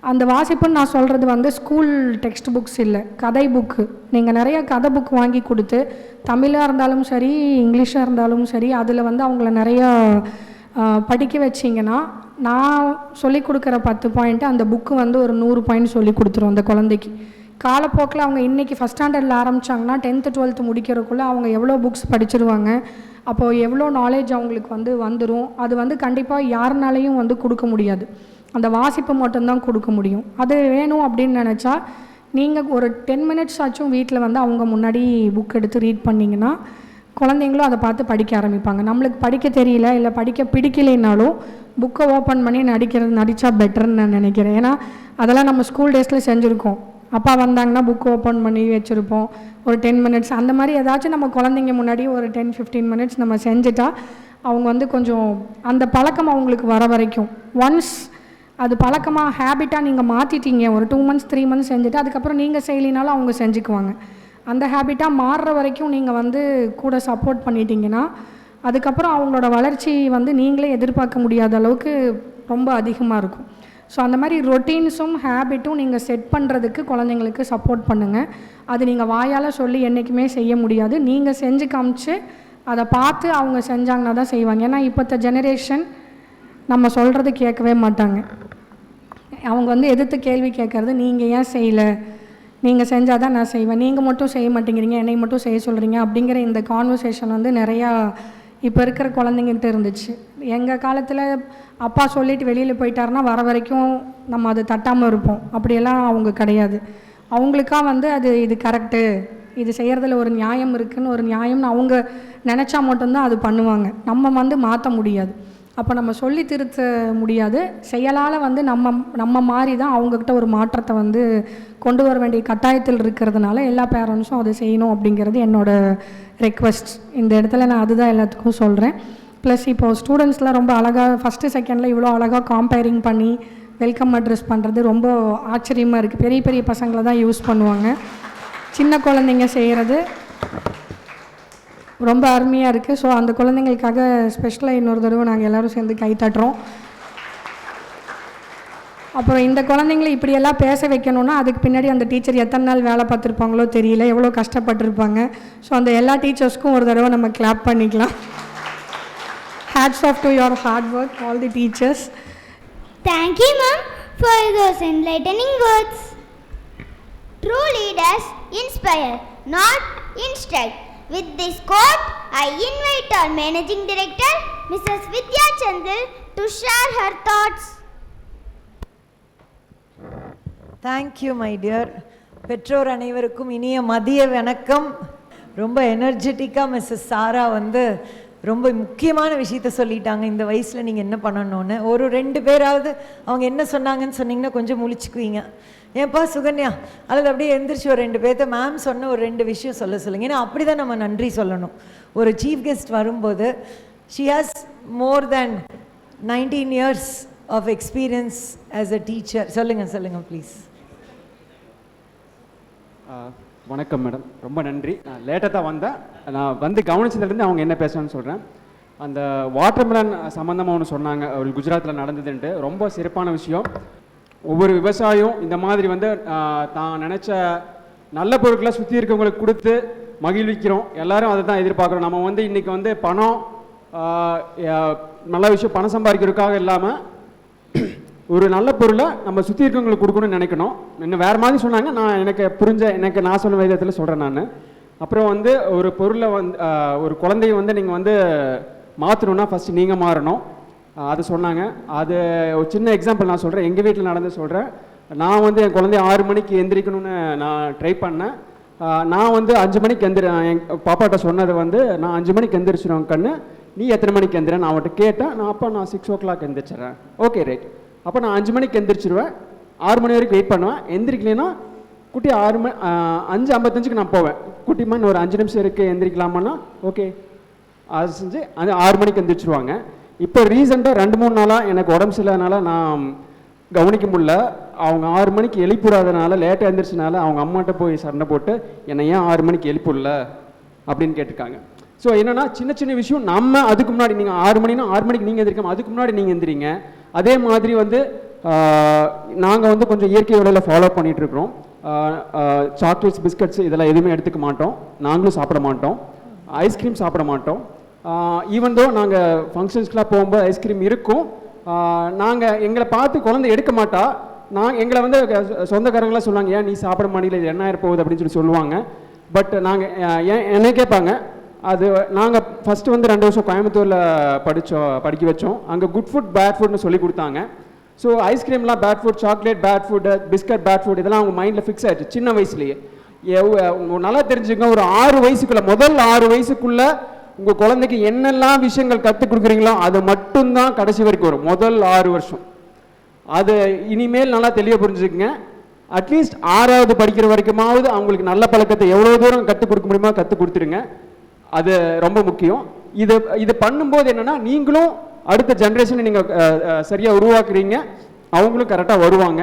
அந்த வாசிப்புன்னு நான் சொல்கிறது வந்து ஸ்கூல் டெக்ஸ்ட் புக்ஸ் இல்லை, கதை புக்கு. நீங்கள் நிறைய கதை புக் வாங்கி கொடுத்து, தமிழாக இருந்தாலும் சரி இங்கிலீஷாக இருந்தாலும் சரி, அதில் வந்து அவங்கள நிறையா படிக்க வச்சிங்கன்னா, நான் சொல்லிக் கொடுக்குற 10 பாயிண்ட்டு அந்த புக்கு வந்து ஒரு 100 பாயிண்ட் சொல்லி கொடுத்துரும் அந்த குழந்தைக்கு. காலப்போக்கில் அவங்க இன்றைக்கி ஃபஸ்ட் ஸ்டாண்டர்டில் ஆரம்பித்தாங்கன்னா 10th 12th முடிக்கிறதுக்குள்ளே அவங்க எவ்வளோ புக்ஸ் படிச்சிருவாங்க. அப்போது எவ்வளோ நாலேஜ் அவங்களுக்கு வந்து வந்துடும். அது வந்து கண்டிப்பாக யாருனாலையும் வந்து கொடுக்க முடியாது, அந்த வாசிப்பு மட்டும்தான் கொடுக்க முடியும். அது வேணும் அப்படின்னு நினச்சா நீங்கள் ஒரு 10 minutes ஆச்சும் வீட்டில் வந்து அவங்க முன்னாடி புக் எடுத்து ரீட் பண்ணிங்கன்னா குழந்தைங்களும் அதை பார்த்து படிக்க ஆரம்பிப்பாங்க. நம்மளுக்கு படிக்க தெரியல இல்லை படிக்க பிடிக்கலைன்னாலும் புக்கை ஓப்பன் பண்ணி நடித்தா பெட்டர்ன்னு நான் நினைக்கிறேன். ஏன்னா அதெல்லாம் நம்ம ஸ்கூல் டேஸில் செஞ்சுருக்கோம். அப்பா வந்தாங்கன்னா புக் ஓப்பன் பண்ணி வச்சுருப்போம் ஒரு 10 minutes. அந்த மாதிரி ஏதாச்சும் நம்ம குழந்தைங்க முன்னாடி ஒரு 10-15 minutes நம்ம செஞ்சுட்டா அவங்க வந்து கொஞ்சம் அந்த பழக்கம் அவங்களுக்கு வர வரைக்கும், ஒன்ஸ் அது பழக்கமாக ஹேபிட்டாக நீங்கள் மாற்றிட்டீங்க, ஒரு 2 months 3 months செஞ்சுட்டு அதுக்கப்புறம் நீங்கள் செய்யலினாலும் அவங்க செஞ்சுக்குவாங்க. அந்த ஹேபிட்டாக மாறுற வரைக்கும் நீங்கள் வந்து கூட சப்போர்ட் பண்ணிட்டீங்கன்னா அதுக்கப்புறம் அவங்களோட வளர்ச்சி வந்து நீங்களே எதிர்பார்க்க முடியாத அளவுக்கு ரொம்ப அதிகமாக இருக்கும். ஸோ அந்த மாதிரி ரொட்டீன்ஸும் ஹேபிட்டும் நீங்கள் செட் பண்ணுறதுக்கு குழந்தைங்களுக்கு சப்போர்ட் பண்ணுங்கள். அது நீங்கள் வாயால் சொல்லி என்றைக்குமே செய்ய முடியாது, நீங்கள் செஞ்சு காமிச்சு அதை பார்த்து அவங்க செஞ்சாங்கன்னா தான் செய்வாங்க. ஏன்னா இப்போத்த ஜெனரேஷன் நம்ம சொல்கிறது கேட்கவே மாட்டாங்க. அவங்க வந்து எதிர்த்து கேள்வி கேட்குறது, நீங்கள் ஏன் செய்யலை, நீங்கள் செஞ்சால் தான் நான் செய்வேன், நீங்கள் மட்டும் செய்ய மாட்டேங்கிறீங்க, என்னை மட்டும் செய்ய சொல்கிறீங்க அப்படிங்கிற இந்த கான்வர்சேஷன் வந்து நிறையா இப்போ இருக்கிற குழந்தைங்கள்ட்ட இருந்துச்சு. எங்கள் காலத்தில் அப்பா சொல்லிட்டு வெளியில் போயிட்டாருன்னா வர வரைக்கும் நம்ம அதை தட்டாமல் இருப்போம். அப்படியெல்லாம் அவங்க கிடையாது. அவங்களுக்கா வந்து இது கரெக்டு, இது செய்கிறதுல ஒரு நியாயம் இருக்குதுன்னு ஒரு நியாயம்னு அவங்க நினச்சா மட்டும்தான் அது பண்ணுவாங்க. நம்ம வந்து மாற்ற முடியாது, அப்போ நம்ம சொல்லி திருத்த முடியாது. செயலால் வந்து நம்ம மாறி தான் அவங்கக்கிட்ட ஒரு மாற்றத்தை வந்து கொண்டு வர வேண்டிய கட்டாயத்தில் இருக்கிறதுனால எல்லா பேரண்ட்ஸும் அதை செய்யணும் அப்படிங்கிறது என்னோடய ரெக்வஸ்ட். இந்த இடத்துல நான் அதுதான் எல்லாத்துக்கும் சொல்கிறேன். ப்ளஸ் இப்போது ஸ்டூடெண்ட்ஸ்லாம் ரொம்ப அழகாக ஃபஸ்ட்டு செகண்டில் இவ்வளோ அழகாக காம்பேரிங் பண்ணி வெல்கம் அட்ரஸ் பண்ணுறது ரொம்ப ஆச்சரியமாக இருக்குது. பெரிய பெரிய பசங்களை தான் யூஸ் பண்ணுவாங்க, சின்ன குழந்தைங்க செய்கிறது ரொம்ப அருமையாக இருக்குது. ஸோ அந்த குழந்தைங்களுக்காக ஸ்பெஷலாக இன்னொரு தடவை நாங்கள் எல்லோரும் சேர்ந்து கை தட்டுறோம். அப்புறம் இந்த குழந்தைங்களை இப்படியெல்லாம் பேச வைக்கணுன்னா அதுக்கு பின்னாடி அந்த டீச்சர் எத்தனை நாள் வேலை பார்த்துருப்பாங்களோ தெரியல, எவ்வளோ கஷ்டப்பட்டுருப்பாங்க. ஸோ அந்த எல்லா டீச்சர்ஸ்க்கும் ஒரு தடவை நம்ம கிளாப் பண்ணிக்கலாம். Hats off to your hard work all the teachers. Thank you, ma'am, for those enlightening words. True leaders inspire, not instruct. With this quote, I invite our Managing Director, Mrs. Vidya Chandil, to share her thoughts. Thank you, my dear. பெற்றோர் அனைவருக்கும் இனிய மதிய வணக்கம். ரொம்ப எனர்ஜெட்டிக்காக Mrs சாரா வந்து ரொம்ப முக்கியமான விஷயத்த சொல்லிட்டாங்க. இந்த வயசில் நீங்கள் என்ன பண்ணணும்னு ஒரு 2 பேராவது அவங்க என்ன சொன்னாங்கன்னு சொன்னீங்கன்னா கொஞ்சம் முழிச்சுக்குவீங்க. ஏன்ப்பா சுகன்யா, அல்லது அப்படியே எந்திரிச்சு ஒரு 2 பேர்த்த மேம் சொன்ன ஒரு 2 விஷயம் சொல்லுங்கள். ஏன்னா அப்படி தான் நம்ம நன்றி சொல்லணும். ஒரு சீஃப் கெஸ்ட் வரும்போது she has more than 19 years of experience as a teacher. சொல்லுங்கள் ப்ளீஸ். வணக்கம் மேடம், ரொம்ப நன்றி. நான் லேட்டாக தான் வந்தேன். நான் வந்து கவனிச்சதுலேருந்து அவங்க என்ன பேசணும்னு சொல்கிறேன். அந்த வாட்டர்மெலன் சம்மந்தமாக ஒன்று சொன்னாங்க, ஒரு குஜராத்தில் நடந்ததுன்ட்டு. ரொம்ப சிறப்பான விஷயம். ஒவ்வொரு விவசாயியும் இந்த மாதிரி வந்து தான் நினச்ச நல்ல பொருட்களை சுற்றி இருக்கவங்களுக்கு கொடுத்து மகிழ்விக்கிறோம். எல்லோரும் அதை தான் எதிர்பார்க்குறோம். நம்ம வந்து இன்றைக்கி வந்து பணம் நல்ல விஷயம் பணம் சம்பாதிக்கிறதுக்காக இல்லாமல் ஒரு நல்ல பொருளை நம்ம சுற்றி இருக்கவங்களுக்கு கொடுக்கணும்னு நினைக்கணும். இன்னும் வேறு மாதிரி சொன்னாங்க, நான் நான் சொன்ன விதத்தில் சொல்கிறேன் நான். அப்புறம் வந்து ஒரு பொருளை வந்து ஒரு குழந்தைய வந்து நீங்கள் வந்து மாற்றணுன்னா ஃபஸ்ட்டு நீங்கள் மாறணும், அது சொன்னாங்க. அது ஒரு சின்ன எக்ஸாம்பிள் நான் சொல்கிறேன், எங்கள் வீட்டில் நடந்து சொல்கிறேன். நான் வந்து என் குழந்தைய 6 மணிக்கு எந்திரிக்கணும்னு நான் ட்ரை பண்ணேன். நான் வந்து 5 மணிக்கு என் பாப்பாட்ட சொன்னது வந்து, நான் 5 மணிக்கு எந்திரிச்சிடுவேன் கண்ணு, நீ எத்தனை மணிக்கு எந்திரேன் நான் அவன்கிட்ட கேட்டேன். நான் 6 o'clock எந்திரிச்சிட்றேன். Okay right. அப்போ நான் 5 மணிக்கு எந்திரிச்சிடுவேன், 6 மணி வரைக்கும் வெயிட் பண்ணுவேன். எந்திரிக்கலைன்னா குட்டி 5:55க்கு நான் போவேன். குட்டிமா ஒரு 5 நிமிஷம் இருக்குது எந்திரிக்கலாமான்னா ஓகே அது செஞ்சு அது 6 மணிக்கு எந்திரிச்சிருவாங்க. இப்போ ரீசெண்டாக 2-3 நாளாக எனக்கு உடம்பு சரியில்லாதனால நான் கவனிக்க முடியல. அவங்க 6 மணிக்கு எழுப்பிடாதனால, லேட்டாக எழுந்திரிச்சனால அவங்க அம்மாட்ட போய் சண்டை போட்டு என்னை ஏன் 6 மணிக்கு எழுப்பிடல அப்படின்னு கேட்டிருக்காங்க. ஸோ என்னென்னா சின்ன சின்ன விஷயம் நம்ம அதுக்கு முன்னாடி நீங்கள் 6 மணினா 6 மணிக்கு நீங்கள் எந்திரிக்காமல் அதுக்கு முன்னாடி நீங்கள் எந்திரிங்க. அதே மாதிரி வந்து நாங்கள் வந்து கொஞ்சம் இயற்கை வழியில் ஃபாலோ பண்ணிகிட்ருக்குறோம். சாக்லேட்ஸ், பிஸ்கட்ஸ் இதெல்லாம் எதுவுமே எடுத்துக்க மாட்டோம். நாங்களும் சாப்பிட மாட்டோம். ஐஸ்கிரீம் சாப்பிட மாட்டோம். ஈவன் தோ நாங்கள் ஃபங்க்ஷன்ஸ்க்கெலாம் போகும்போது ஐஸ்கிரீம் இருக்கும். நாங்கள் எங்களை பார்த்து குழந்தை எடுக்க மாட்டா. எங்களை வந்து சொந்தக்காரங்களாம் சொல்லுவாங்க, ஏன் நீ சாப்பிட மாட்டீங்களா, இது என்ன ஆயிருப்போகுது அப்படின்னு சொல்லுவாங்க. பட் நாங்கள் என்ன கேட்பாங்க. அது நாங்கள் ஃபஸ்ட்டு வந்து 2 வருஷம் கோயம்புத்தூரில் படிக்க வச்சோம். அங்கே குட் ஃபுட் பேட் ஃபுட்னு சொல்லி கொடுத்தாங்க. ஸோ ஐஸ்கிரீம்லாம் bad food, chocolate bad food, biscuit bad food இதெல்லாம் அவங்க மைண்டில் ஃபிக்ஸ் ஆகிடுச்சு சின்ன வயசுலேயே. நல்லா தெரிஞ்சுக்கங்க, ஒரு 6 வயசுக்குள்ளே, முதல் 6 வயசுக்குள்ளே உங்கள் குழந்தைக்கு என்னெல்லாம் விஷயங்கள் கற்றுக் கொடுக்குறீங்களோ அது மட்டும்தான் கடைசி வரைக்கும் வரும். முதல் 6 வருஷம் அது இனிமேல் நல்லா தெளிவாக புரிஞ்சுக்குங்க. அட்லீஸ்ட் 6வது படிக்கிற வரைக்குமாவது அவங்களுக்கு நல்ல பழக்கத்தை எவ்வளோ தூரம் கற்றுக் கொடுக்க முடியுமோ கற்றுக் கொடுத்துருங்க. அது ரொம்ப முக்கியம். இது பண்ணும்போது என்னென்னா, நீங்களும் அடுத்த ஜென்ரேஷனை நீங்கள் சரியாக உருவாக்குறீங்க, அவங்களும் கரெக்டாக வருவாங்க.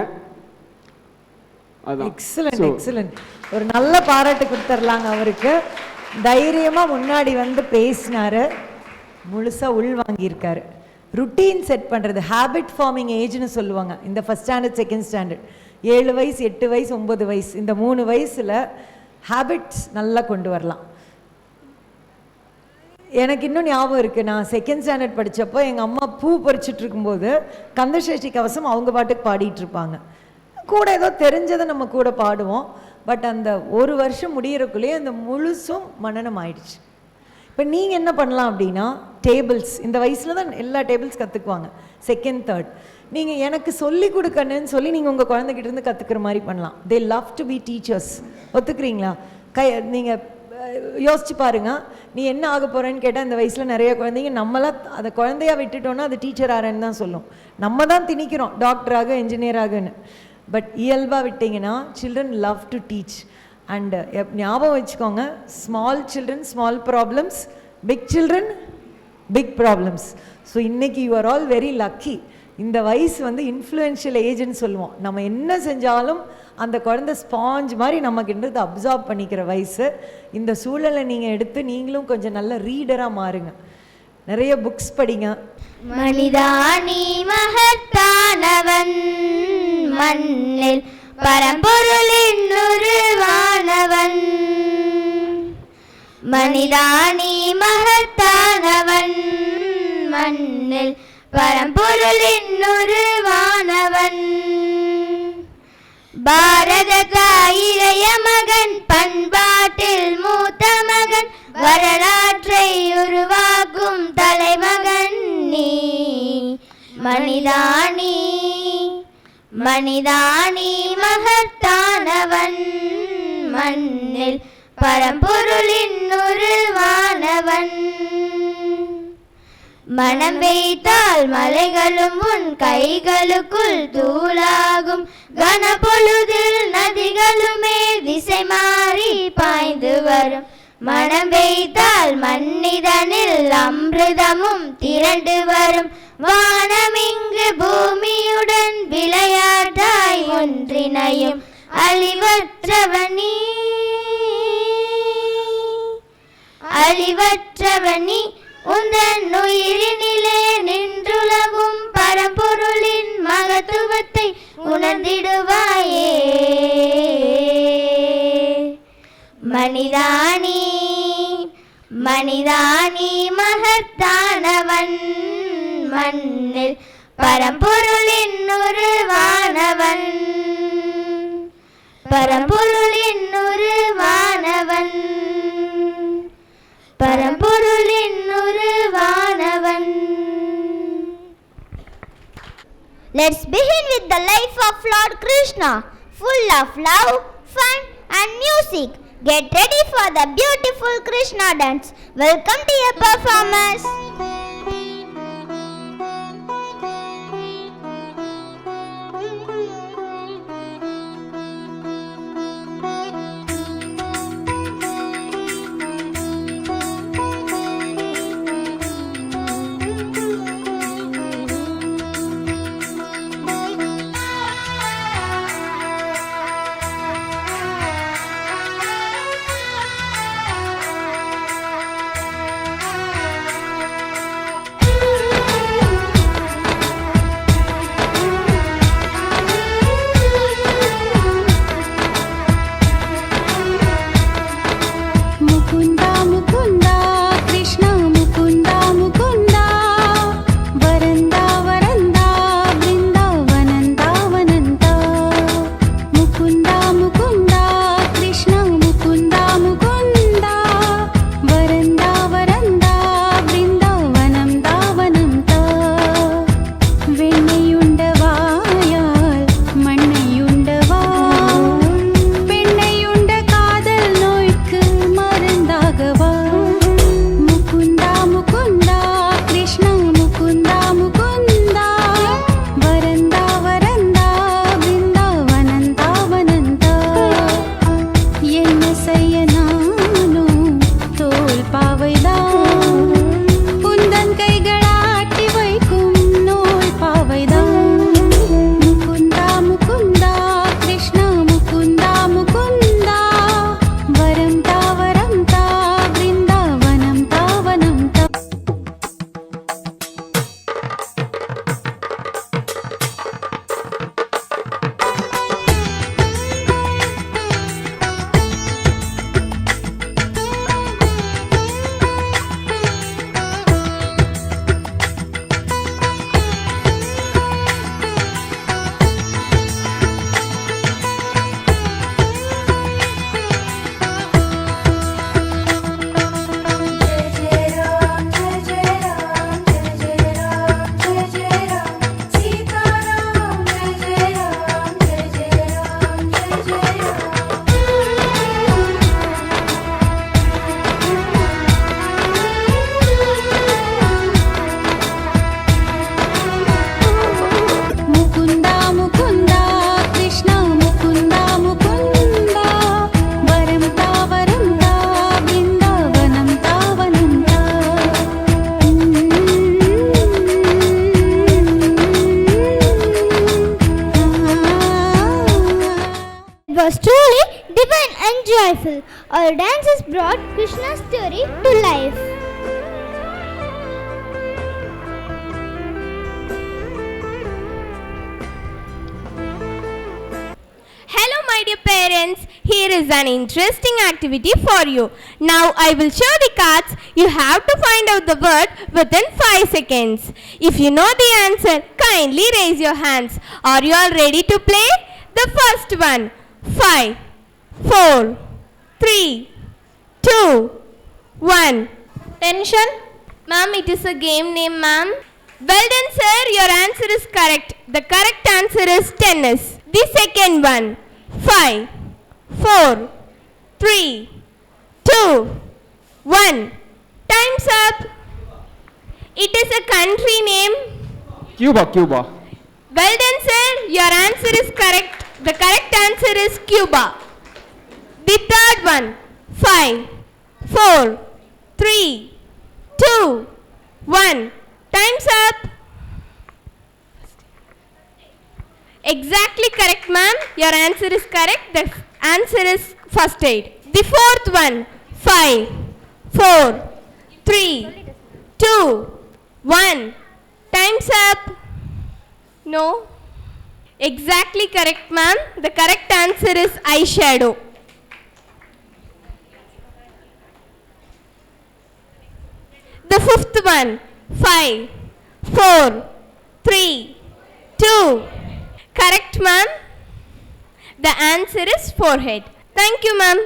Excellent excellent. ஒரு நல்ல பாராட்டு கொடுத்துர்லாங்க அவருக்கு. தைரியமாக முன்னாடி வந்து பேசினாரு, முழுசாக உள் வாங்கியிருக்காரு. ருட்டீன் செட் பண்ணுறது, ஹேபிட் ஃபார்மிங் ஏஜ்னு சொல்லுவாங்க. இந்த ஃபஸ்ட் ஸ்டாண்டர்ட், செகண்ட் ஸ்டாண்டர்ட், 7 வயசு, 8 வயசு, 9 வயசு, இந்த 3 வயசில் ஹேபிட்ஸ் நல்லா கொண்டு வரலாம். எனக்கு இன்னும் ஞாபகம் இருக்குது, நான் செகண்ட் ஸ்டாண்டர்ட் படித்தப்போ எங்கள் அம்மா பூ பறிச்சுட்டு இருக்கும்போது கந்தசஷ்டி கவசம் அவங்க பாட்டுக்கு பாடிட்டு இருப்பாங்க. கூட ஏதோ தெரிஞ்சதை நம்ம கூட பாடுவோம். பட் அந்த 1 வருஷம் முடிகிறக்குள்ளேயே அந்த முழுசும் மனனம் ஆயிடுச்சு. இப்போ நீங்கள் என்ன பண்ணலாம் அப்படின்னா, டேபிள்ஸ் இந்த வயசில் தான் எல்லா டேபிள்ஸ் கற்றுக்குவாங்க. செகண்ட், தேர்ட் நீங்கள் எனக்கு சொல்லி கொடுக்கணுன்னு சொல்லி நீங்கள் உங்கள் குழந்தைகிட்ட இருந்து கற்றுக்கிற மாதிரி பண்ணலாம். They love to be teachers. ஒத்துக்கிறீங்களா? நீங்கள் யோசிச்சு பாருங்க, நீ என்ன ஆக போகிறேன்னு கேட்டால் இந்த வயசில் நிறைய குழந்தைங்க நம்மளாம் அதை குழந்தையாக விட்டுட்டோன்னா அது டீச்சர் ஆறேன்னு தான் சொல்லும். நம்ம தான் திணிக்கிறோம் டாக்டராக, என்ஜினியராகன்னு. பட் இயல்பாக விட்டிங்கன்னா children love to teach. And ஞாபகம் வச்சுக்கோங்க, small children small problems, big children big problems. So இன்றைக்கி you are all very lucky. இந்த வயசு வந்து இன்ஃப்ளூயன்ஷியல் ஏஜ்னு சொல்லுவோம். நம்ம என்ன செஞ்சாலும் அந்த குழந்தை ஸ்பாஞ்ச் மாதிரி நமக்குன்றது அப்சார்ப் பண்ணிக்கிற வயசு. இந்த சூழலை நீங்கள் எடுத்து நீங்களும் கொஞ்சம் நல்ல ரீடராக மாறுங்க. நிறைய புக்ஸ் படிங்க. மனிதானி மகத்தானவன், மண்ணில் பரம்பொருளின் உருவானவன். மனிதானி மகத்தானவன், மண்ணில் பரம்பொருளின் உருவானவன். பாரத தாயிரைய மகன், பண்பாட்டில் மூத்த மகன், வரலாற்றை உருவாக்கும் தலைமகன் நீ. மனிதானி மனிதானி மகத்தானவன், மண்ணில் பரம்பொருளின் உருவானவன். மனம் வைத்தால் மலைகளும் உன் கைகளுக்குள் தூளாகும். கனப்பொழுதில் நதிகளுமே திசை மாறி பாய்ந்து வரும். மனம் வைத்தால் மன்னிதனில் அமிர்தமும் திரண்டு வரும். வானமிங்கு பூமியுடன் விளையாட்டாய் ஒன்றினையும் அழிவற்றவனி அழிவற்றவனி. உந்தன் உயிரினிலே நின்றுலகும் பரம்பொருளின் மகத்துவத்தை உணர்ந்திடுவாயே. மனிதானி மனிதானி மகத்தானவன், மண்ணில் பரம்பொருளின் உருவானவன். பரம்பொருளின் உருவானவன், பரம்பொருளின் உருவானவன். Let's begin with the life of Lord Krishna, full of love, fun and music. Get ready for the beautiful Krishna dance. Welcome to your performance. was truly divine and joyful. Our dances brought Krishna's story to life. Hello my dear parents, here is an interesting activity for you. Now I will show the cards. You have to find out the word within 5 seconds. If you know the answer, kindly raise your hands. Are you all ready to play? The first one, 5, 4, 3, 2, 1. Tension? Ma'am, it is a game name, ma'am. Well done, sir. Your answer is correct. The correct answer is tennis. The second one, 5, 4, 3, 2, 1. Time's up. It is a country name. Cuba, Cuba. Well done, sir. Your answer is correct. The correct answer is Cuba. The third one, 5, 4, 3, 2, 1. Time's up. Exactly correct, ma'am. Your answer is correct. The answer is first aid. The fourth one, 5, 4, 3, 2, 1. Time's up. No. Exactly correct, ma'am. The correct answer is eyeshadow. The fifth one, 5, 4, 3, 2. Correct, ma'am. The answer is forehead. Thank you, ma'am.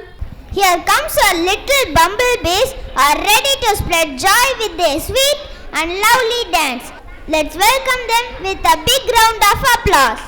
Here comes our little bumblebees are ready to spread joy with their sweet and lovely dance. Let's welcome them with a big round of applause.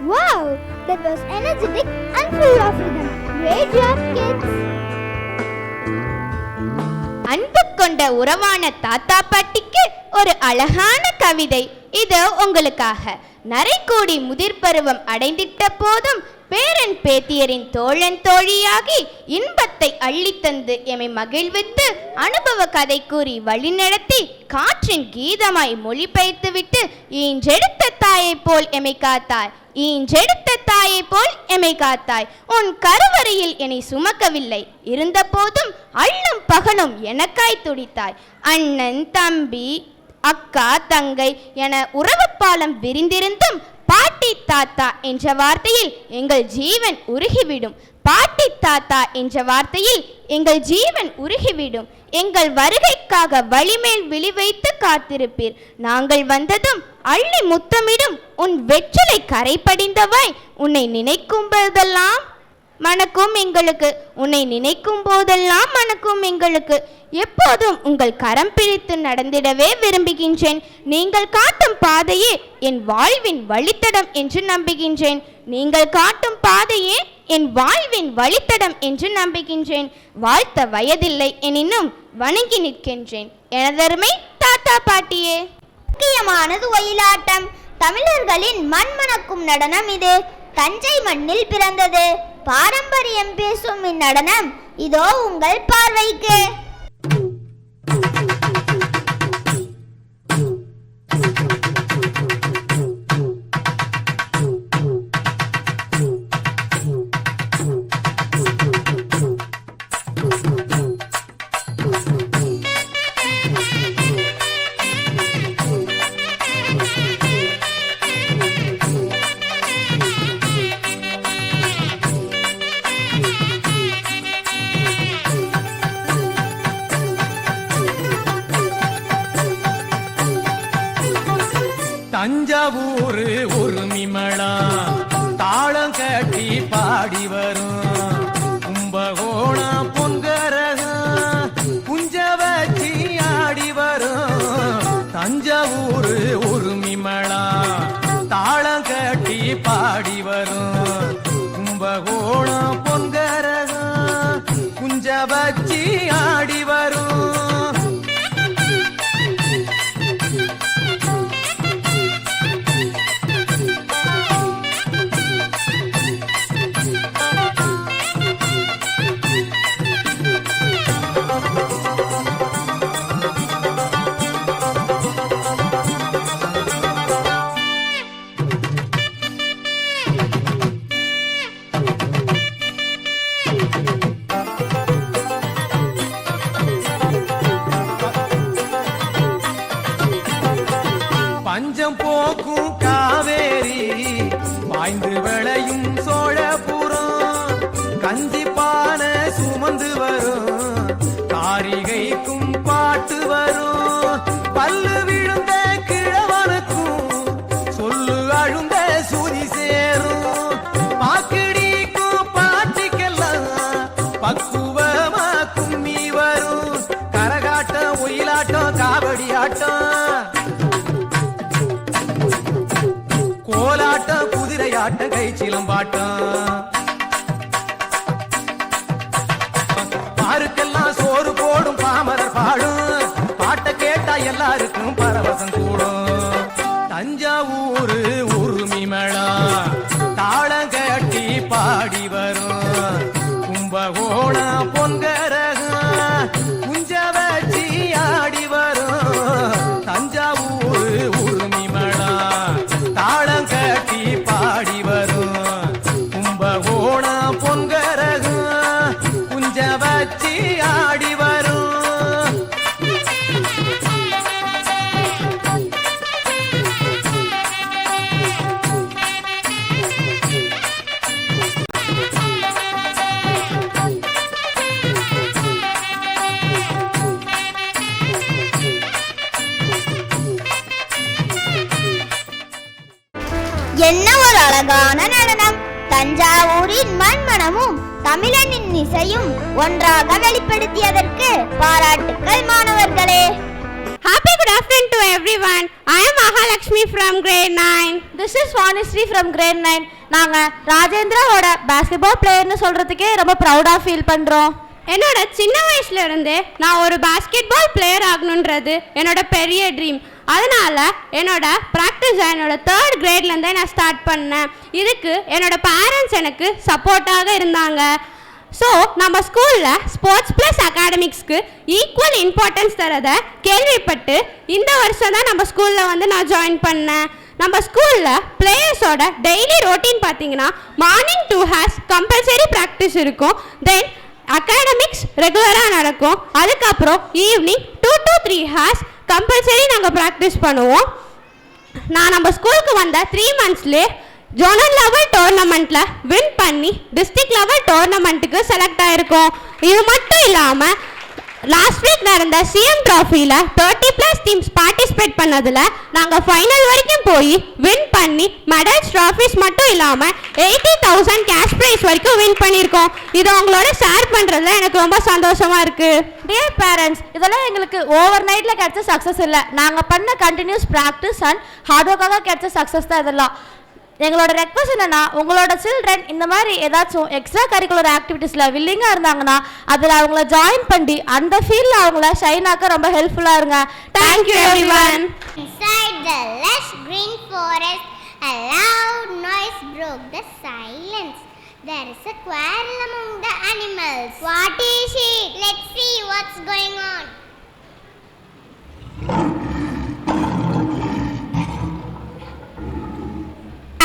Wow, that was energetic and full of rhythm. Great job, kids. அன்பு கொண்ட உறவான தாத்தா பாட்டிக்கு ஒரு அழகான கவிதை இது உங்களுக்காக. நரைக்கூடி முதிர் பருவம் அடைந்திட்ட போதும் பேரன் பேத்தியரின் தோழன் தோழியாகி இன்பத்தை அள்ளித்தந்து எமை மகிழ்வித்து அனுபவ கதை கூறி வழிநடத்தி காற்றின் கீதமாய் மொழிபெயர்த்துவிட்டு ஈன்றெடுத்த தாயை போல் எமை காத்தாய், ஈன்றெடுத்த தாயை போல் எமை காத்தாய். உன் கருவறையில் என்னை சுமக்கவில்லை இருந்த போதும் அள்ளும் பகலும் எனக்காய் துடித்தாய். அண்ணன் தம்பி அக்கா தங்கை என உறவு பாலம் விரிந்திருந்தும் பாட்டி தாத்தா என்ற வார்த்தையில் எங்கள் ஜீவன் உருகிவிடும். பாட்டி தாத்தா என்ற வார்த்தையில் எங்கள் ஜீவன் உருகிவிடும். எங்கள் வருகைக்காக வழிமேல் விழி வைத்து காத்திருப்பீர். நாங்கள் வந்ததும் அள்ளி முத்தமிடும் உன் வெற்றிலை கரை படிந்தவாய். உன்னை நினைக்கும் போதெல்லாம் மணக்கும் எங்களுக்கு, உன்னை நினைக்கும் போதெல்லாம் மணக்கும் எங்களுக்கு. எப்போதும் உங்கள் கரம் பிடித்து நடந்திடவே விரும்புகின்றேன். நீங்கள் காட்டும் பாதையே என் வாழ்வின் வழித்தடம் என்று நம்புகின்றேன். நீங்கள் காட்டும் பாதையே என் வாழ்வின் வழித்தடம் என்று நம்புகின்றேன். வாழ்த்த வயதில்லை எனினும் வணங்கி நிற்கின்றேன் எனதருமை தாத்தா பாட்டியே. முக்கியமானது ஒயிலாட்டம். தமிழர்களின் மண்மணக்கும் நடனம் இது. தஞ்சை மண்ணில் பிறந்தது. பாரம்பரியம் பேசும் இந்நடனம் இதோ உங்கள் பார்வைக்கு. தஞ்சாவூர் உரிமளா தாளம் கட்டி பாடி வரும். கும்பகோணம் பொங்கரகம் குஞ்ச வச்சி ஆடி வரும். தஞ்சாவூர் உரிமளா தாளம் கட்டி பாடி வரும். கும்பகோணம் பொங்கரகம் குஞ்ச வச்சி ஆடி வரும். பஞ்சம் போக்கும் காவேரி பாய்ந்து விளையும் சோழபுரம். கஞ்சி பானை சுமந்து வரும். காரிகைக்கும் பாட்டு வரும். பல்லு விழுந்த கிழவனுக்கும் சொல்லு அழுந்த சுதி சேரும். பாக்கிடிக்கும் பாட்டிக்கெல்லாம் பக்குவமா கும்மி வரும். கரகாட்டம் ஒயிலாட்டம் காவடி ஆட்டம் கோலாட்டம் குதிரையாட்டம் கை சிலம்பாட்டம். பாருக்கெல்லாம் சோறு போடும் பாமரர் பாடும். பாட்டை கேட்டா எல்லாருக்கும் பரவசம் கூடும். தஞ்சாவூர் உரிமளா தாளம் கட்டி பாடி வரும். கும்பகோணம் பொங்கரகம் குஞ்ச வச்சி ஆடி வரும். தஞ்சாவூர் உரிமளா தாளம் கட்டி பாடி வரும். கும்பகோணம் பொங்கரகம் குஞ்ச வச்சி ஆடி வரும். என்ன ஒரு அழகான நடனம். தஞ்சாவூரின் மண்மணமும் தமிழனின் இசையும் ஒன்றாக வெளிப்படுத்தியதற்கு பாராட்டுக்கள் மாணவர்களே. Happy good afternoon to everyone. I am Mahalakshmi from grade 9. This is Vanisri from grade 9. நாங்கள் ராஜேந்திராவோட பாஸ்கெட்பால் பிளேயர்னு சொல்கிறதுக்கே ரொம்ப ப்ரௌடாக ஃபீல் பண்ணுறோம். என்னோட சின்ன வயசுலேருந்தே நான் ஒரு பாஸ்கெட்பால் பிளேயர் ஆகணுன்றது என்னோட பெரிய ட்ரீம். அதனால் என்னோட ப்ராக்டிஸை என்னோட 3rd கிரேட்லேருந்தே நான் ஸ்டார்ட் பண்ணேன். இதுக்கு என்னோட பேரண்ட்ஸ் எனக்கு சப்போர்ட்டாக இருந்தாங்க. ஸோ நம்ம ஸ்கூலில் ஸ்போர்ட்ஸ் ப்ளஸ் அகாடமிக்ஸ்க்கு ஈக்குவல் இம்பார்ட்டன்ஸ் தரதை கேள்விப்பட்டு இந்த வருஷம் தான் நம்ம ஸ்கூலில் வந்து நான் ஜாயின் பண்ணேன். நம்ம ஸ்கூலில் பிளேயர்ஸோட டெய்லி ரொட்டீன் பார்த்தீங்கன்னா மார்னிங் 2 ஹார்ஸ் கம்பல்சரி ப்ராக்டிஸ் இருக்கும். தென் அகாடமிக்ஸ் ரெகுலராக நடக்கும். அதுக்கப்புறம் ஈவினிங் 2 to 3 ஹார்ஸ் கம்பல்சரி நாங்கள் ப்ராக்டிஸ் பண்ணுவோம். நான் நம்ம ஸ்கூலுக்கு வந்த 3 மந்த்ஸ்லேயே ஜோனல் லெவல் டோர்னமெண்ட்டில் வின் பண்ணி டிஸ்ட்ரிக்ட் லெவல் டோர்னமெண்ட்டுக்கு செலக்ட் ஆகிருக்கோம். இது மட்டும் இல்லாமல் லாஸ்ட் வீக் நடந்த சிஎம் ட்ராஃபியில் 30+ டீம்ஸ் பார்ட்டிசிபேட் பண்ணதில் நாங்கள் ஃபைனல் வரைக்கும் போய் வின் பண்ணி மெடல்ஸ் ட்ராஃபிஸ் மட்டும் இல்லாமல் 80,000 கேஷ் ப்ரைஸ் வரைக்கும் வின் பண்ணியிருக்கோம். இது அவங்களோட ஷேர் பண்ணுறதுல எனக்கு ரொம்ப சந்தோஷமாக இருக்குது. டியர் பேரண்ட்ஸ், இதெல்லாம் எங்களுக்கு ஓவர் நைட்டில் கிடைச்ச சக்ஸஸ் இல்லை. நாங்கள் பண்ண கண்டினியூஸ் ப்ராக்டிஸ் அண்ட் ஹார்ட் ஒர்க்காக கிடைச்ச சக்ஸஸ் தான் இதெல்லாம். எங்களோட ரெக்வஸ்ட் என்னென்னா, உங்களோட சில்ட்ரன் இந்த மாதிரி ஏதாச்சும் எக்ஸ்ட்ரா கரிக்குலர் ஆக்டிவிட்டீஸில் வில்லிங்காக இருந்தாங்கன்னா அதில் அவங்கள ஜாயின் பண்ணி அந்த ஃபீல்டில் அவங்கள ஷைன் ஆக்க ரொம்ப ஹெல்ப்ஃபுல்லாக இருங்க. Thank you everyone. Inside the lush green forest, a loud noise broke the silence. There is a quarrel among the animals. What is it? Let's see what's going on.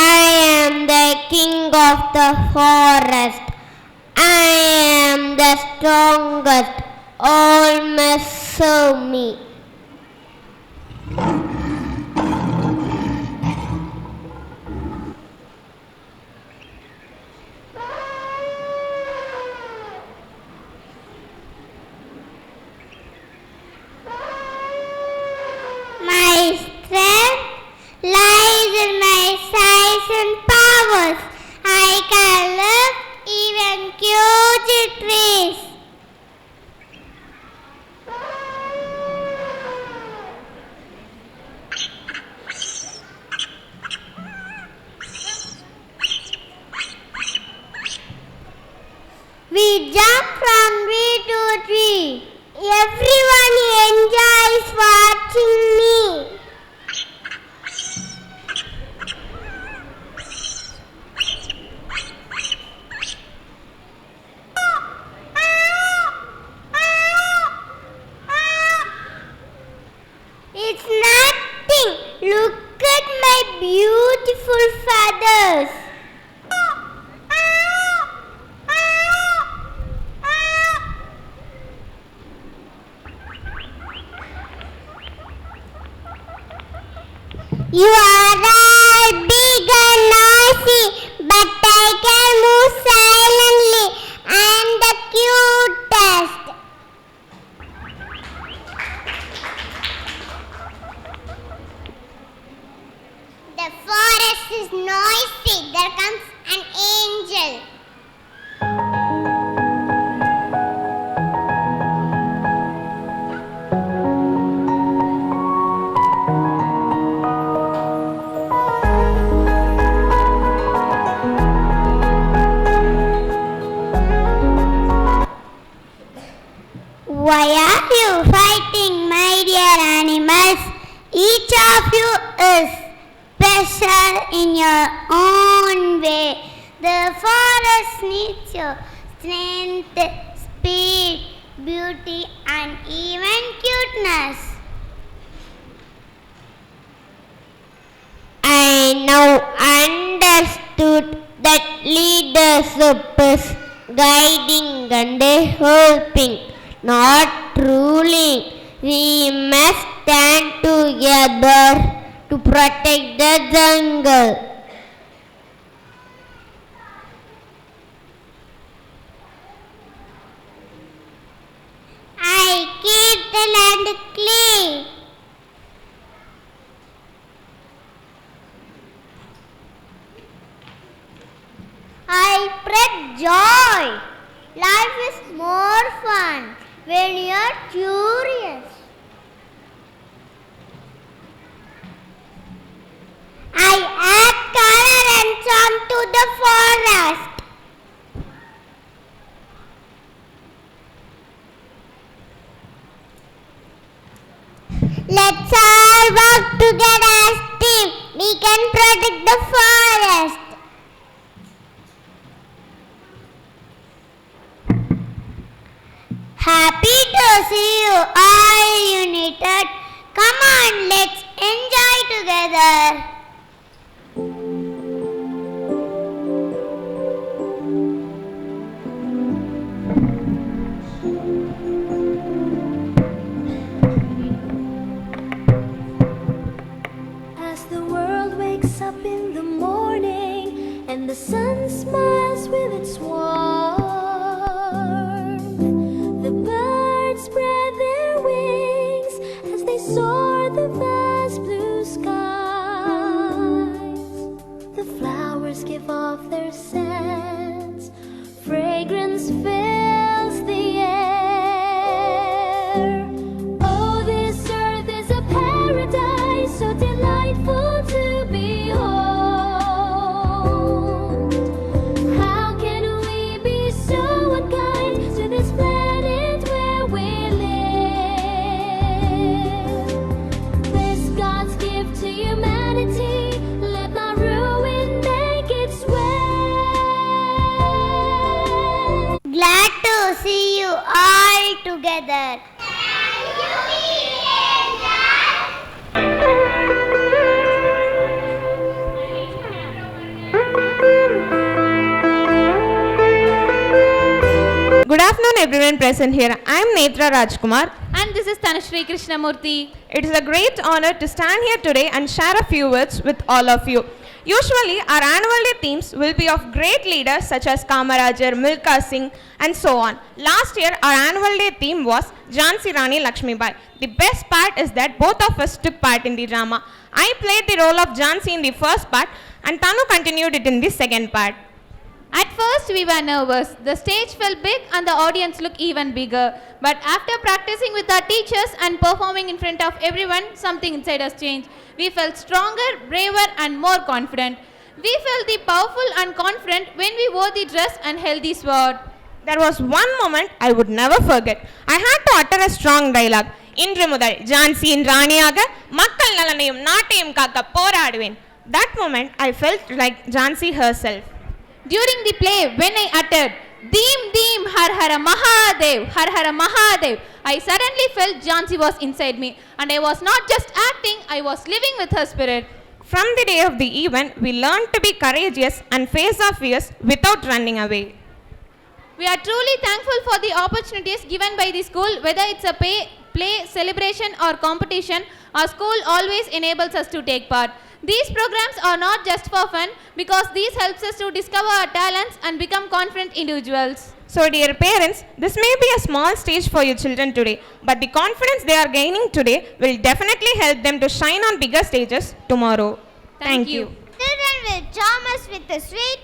I am the king of the forest. I am the strongest. All must serve me. My strength lies in my size and powers. I can lift even huge trees. We jump from tree to tree. Everyone enjoys watching me. It's nothing. Look at my beautiful feathers. You are all big and noisy, but I can move silently. I am the cutest. The forest is noisy. There comes an angel. Why are you fighting, my dear animals? Each of you is special in your own way. The forest needs your strength, speed, beauty, and even cuteness. I now understood that leadership is guiding and helping, not ruling. We must stand together to protect the jungle. I keep the land clean. I spread joy. Life is more fun when you are curious. I add color and charm to the forest. Let's all work together as team. We can protect the forest. Happy to see you all united. Come on, let's enjoy together. As the world wakes up in the morning and the sun smiles with its warmth, the birds spread their wings as they soar the vast blue skies. The flowers give off their scents, fragrance fills the air. Oh, this earth is a paradise so delightful to behold. How can we be so unkind to this planet where we live? This God's gift to humanity, let not ruin make its way. Glad to see you all together. Good afternoon everyone present here. I am Netra Rajkumar. And this is Tanushree Krishnamurthy. It is a great honor to stand here today and share a few words with all of you. Usually our annual day themes will be of great leaders such as Kamarajar, Milkha Singh and so on. Last year our annual day theme was Jhansi Rani Lakshmibai. The best part is that both of us took part in the drama. I played the role of Jhansi in the first part and Tanu continued it in the second part. At first we were nervous. The stage felt big and the audience looked even bigger. But after practicing with our teachers and performing in front of everyone, something inside us changed. We felt stronger, braver and more confident. We felt the powerful and confident when we wore the dress and held the sword. There was one moment I would never forget. I had to utter a strong dialogue. இன்று முதல் ஜான்சியின் ராணியாக மக்கள் நலனையும் நாட்டையும் காக்க போராடுவேன். That moment I felt like Jhansi herself. During the play, when I uttered Deem Deem Har Har Mahadev, Har Har Mahadev, I suddenly felt Jhansi was inside me and I was not just acting, I was living with her spirit. From the day of the event, we learned to be courageous and face our fears without running away. We are truly thankful for the opportunities given by the school, whether it's a play, celebration or competition. Our school always enables us to take part. These programs are not just for fun because these helps us to discover our talents and become confident individuals. So dear parents, this may be a small stage for your children today, but the confidence they are gaining today will definitely help them to shine on bigger stages tomorrow. Thank you. Children will charm us with a sweet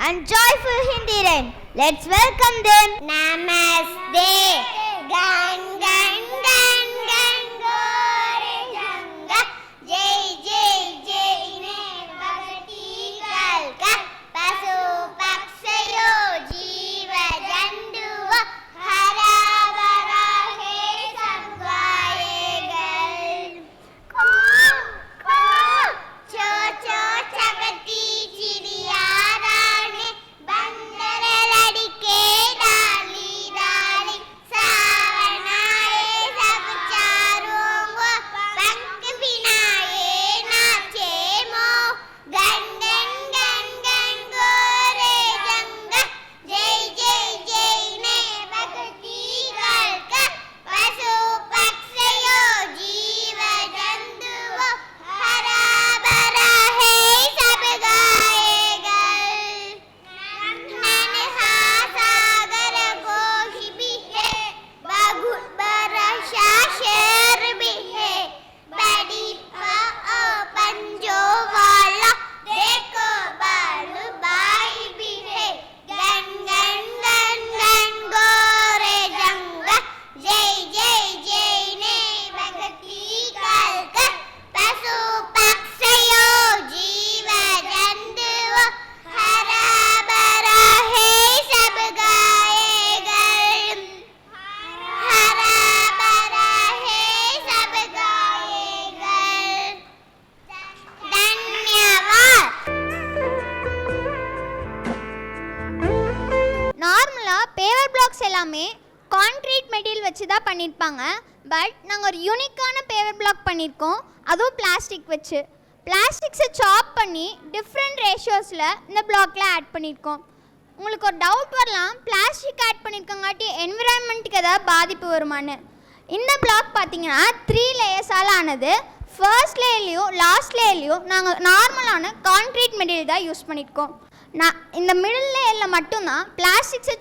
and joyful Hindi rhyme. Let's welcome them. Namaste. Gan gan gan gan gore janga. Jai jai jai ne bhagati kalka. Pasu pakshayo jeeva janduva. Hara bara he samgayegal. Ko ko cho cho chakati chidiyarane. Bandara ladike dali dali savanaye paver blocks எல்லாமே concrete material வச்சு தான் பண்ணியிருப்பாங்க. But நாங்கள் ஒரு யூனிக்கான paver block பண்ணியிருக்கோம், அதுவும் plastic வச்சு. பிளாஸ்டிக்ஸை சாப் பண்ணி டிஃப்ரெண்ட் ரேஷியோஸில் இந்த பிளாக்ல ஆட் பண்ணியிருக்கோம். உங்களுக்கு ஒரு டவுட் வரலாம், பிளாஸ்டிக் ஆட் பண்ணியிருக்கங்காட்டி என்விரான்மெண்ட்டுக்கு ஏதாவது பாதிப்பு வருமானு. இந்த பிளாக் பார்த்தீங்கன்னா 3 லேயர்ஸால் ஆனது. ஃபர்ஸ்ட் லேயர்லையும் லாஸ்ட் லேயர்லையும் நாங்கள் நார்மலான கான்க்ரீட் மெட்டீரியல் தான் யூஸ் பண்ணியிருக்கோம். இந்த மிடில் லேயரில் மட்டும்தான் பிளாஸ்டிக்ஸை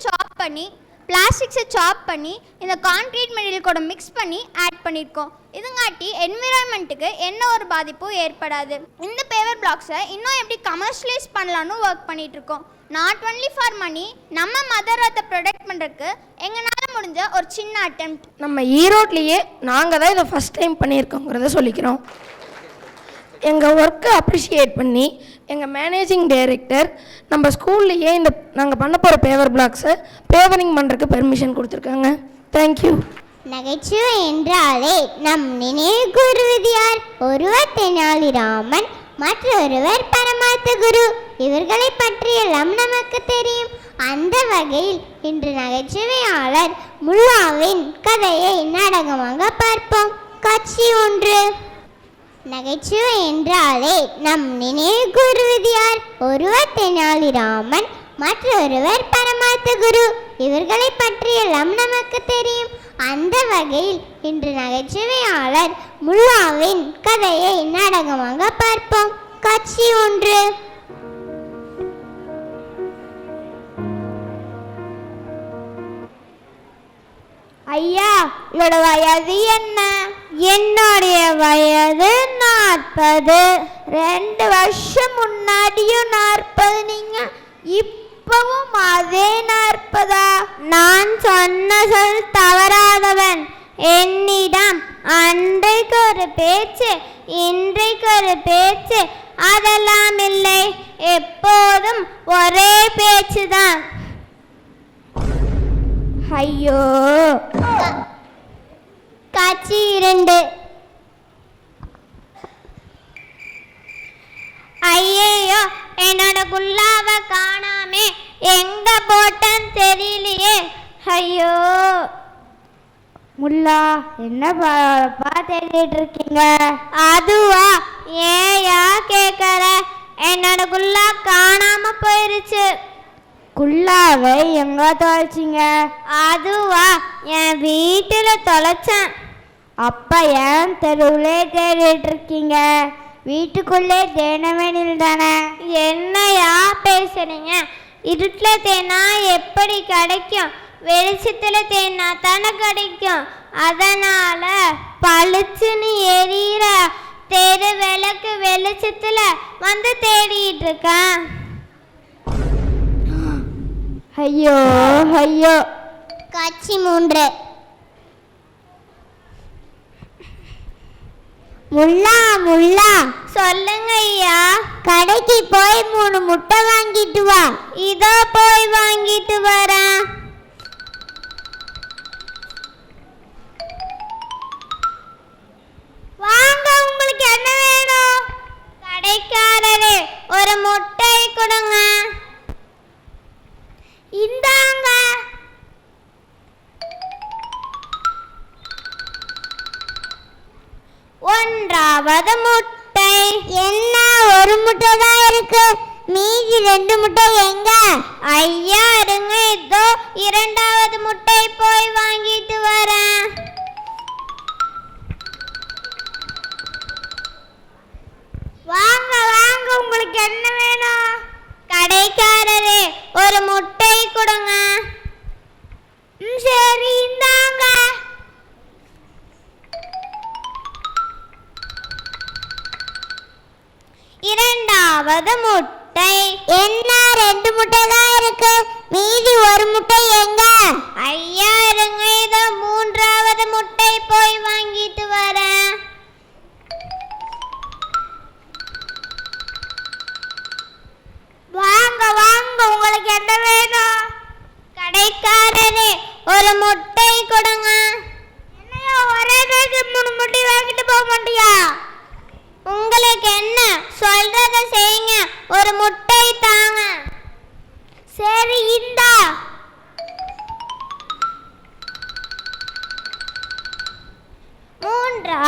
சாப் பண்ணி இந்த கான்க்ரீட் மெட்டீரியல் கூட மிக்ஸ் பண்ணி ஆட் பண்ணியிருக்கோம். இதுங்காட்டி என்விரான்மெண்ட்டுக்கு எந்த ஒரு பாதிப்பும் ஏற்படாது. இந்த பேவர் பிளாக்ஸை இன்னும் எப்படி கமர்ஷியலைஸ் பண்ணலான்னு ஒர்க் பண்ணிகிட்ருக்கோம். நாட் ஒன்லி ஃபார் மணி, நம்ம மதர் அர்த்தை ப்ரொடெக்ட் பண்ணுறதுக்கு எங்களால் முடிஞ்ச ஒரு சின்ன அட்டெம்ப்ட். நம்ம ஈரோட்லேயே நாங்கள் தான் இதை ஃபஸ்ட் டைம் பண்ணியிருக்கோங்கிறத சொல்லிக்கிறோம். எங்கள் ஒர்க்கை அப்ரிஷியேட் பண்ணி எங்கள் மேனேஜிங் டைரக்டர் நம்ம ஸ்கூல்லையே இந்த நாங்கள் பண்ண போகிற பேவர் பிளாக்ஸை பேவரிங் பண்ணுறதுக்கு பெர்மிஷன் கொடுத்துருக்காங்க. தேங்க்யூ. நகைச்சுவை என்றாலே நம் நினைவு கூறுவது யார்? ஒருவர் தெனாலிராமன், மற்றொருவர் பரமார்த்த குரு. இவர்களை பற்றியெல்லாம் நமக்கு தெரியும். அந்த வகையில் இன்று நகைச்சுவையாளர் முல்லாவின் கதையை நாடகமாக பார்ப்போம். காட்சி 1. நகைச்சுவை என்றாலே நம் நினைவு கூறுவது யார்? ஒருவர் தெனாலிராமன், மற்றொருவர் பரமார்த்த குரு. இவர்களை பற்றியெல்லாம் நமக்கு தெரியும். அந்த வகையில் இன்று நகைச்சுவையாளர் முல்லாவின் கதையை நாடகமாக பார்ப்போம். காட்சி 1. ஐயா, இவரோட வயது என்ன? என்னுடைய வயது 40. 2 வருஷம் முன்னாடியும் 40. நீங்க இப்பவும் அதே 40? நான் சொன்ன சொல் தவறாதவன். என்னிடம் அன்றைக்கு ஒரு பேச்சு, இன்றைக்கு ஒரு பேச்சு, அதெல்லாம் இல்லை. எப்போதும் ஒரே பேச்சுதான். ஐயோ. காட்சி 2. ஐயோ, என்னோட குல்லாவை காணாமே, எங்க போட்டேன்னு தெரியலையே. ஐயோ. முல்லா, என்ன தேடிட்டு இருக்கீங்க? அதுவா? ஏயா கேட்கற? என்னோட குல்லா காணாம போயிருச்சு. குல்லாவை எங்க தொலைச்சிங்க? அதுவா, என் வீட்டில் தொலைச்சேன். அப்ப ஏன் தெருவிலே தேடிட்டு இருக்கீங்க? வீட்டுக்குள்ளே தேன வேண்டியது தானே. என்னையா பேசுறீங்க? இருட்டில் தேனா எப்படி கிடைக்கும்? வெளிச்சத்தில் தேனா தானே கிடைக்கும். அதனால பளிச்சுன்னு எரியிற தெரு விளக்கு வெளிச்சத்தில் வந்து தேடிட்டு இருக்கேன். ஐயோ ஐயோ. காட்சி 3. முல்லா முல்லா, சொல்லுங்க ஐயா. கடைக்கு போய் 3 முட்டை வாங்கிட்டு வா. இதோ போய் வாங்கிட்டு வரேன். வாங்க, உங்களுக்கு என்ன வேணும்? கடைக்காரரே, ஒரு முட்டை கொடுங்க. இந்தாங்க. ஒன்றாவது முட்டை. என்ன, ஒரு முட்டை தான் இருக்கு, மீதி 2 முட்டை எங்க? ஐயா இருங்க, இதோ 2வது முட்டை போய் வாங்கிட்டு வரேன். வாங்க வாங்க, உங்களுக்கு என்ன வேணும்? கடைக்காரரே, ஒரு முட்டை கொடுங்க. சரி, இந்தாங்க. இரண்டாவது முட்டை. என்ன, 2 முட்டை தான் இருக்கு, மீதி 1 முட்டை எங்க? ஐயா இருங்க, இதோ 3வது முட்டை போய் வாங்கிட்டு வரேன். வாங்க வாங்க, உங்களுக்கு என்ன வேணும்? கடைக்காரரே, ஒரு முட்டை கொடுங்க. என்னையா ஒரே நேரத்துக்கு 3 முட்டை வாங்கிட்டு போக மாட்டியா? உங்களுக்கு என்ன, சொல்றத செய்யுங்க, ஒரு முட்டை தாங்க. சரி, இந்தா.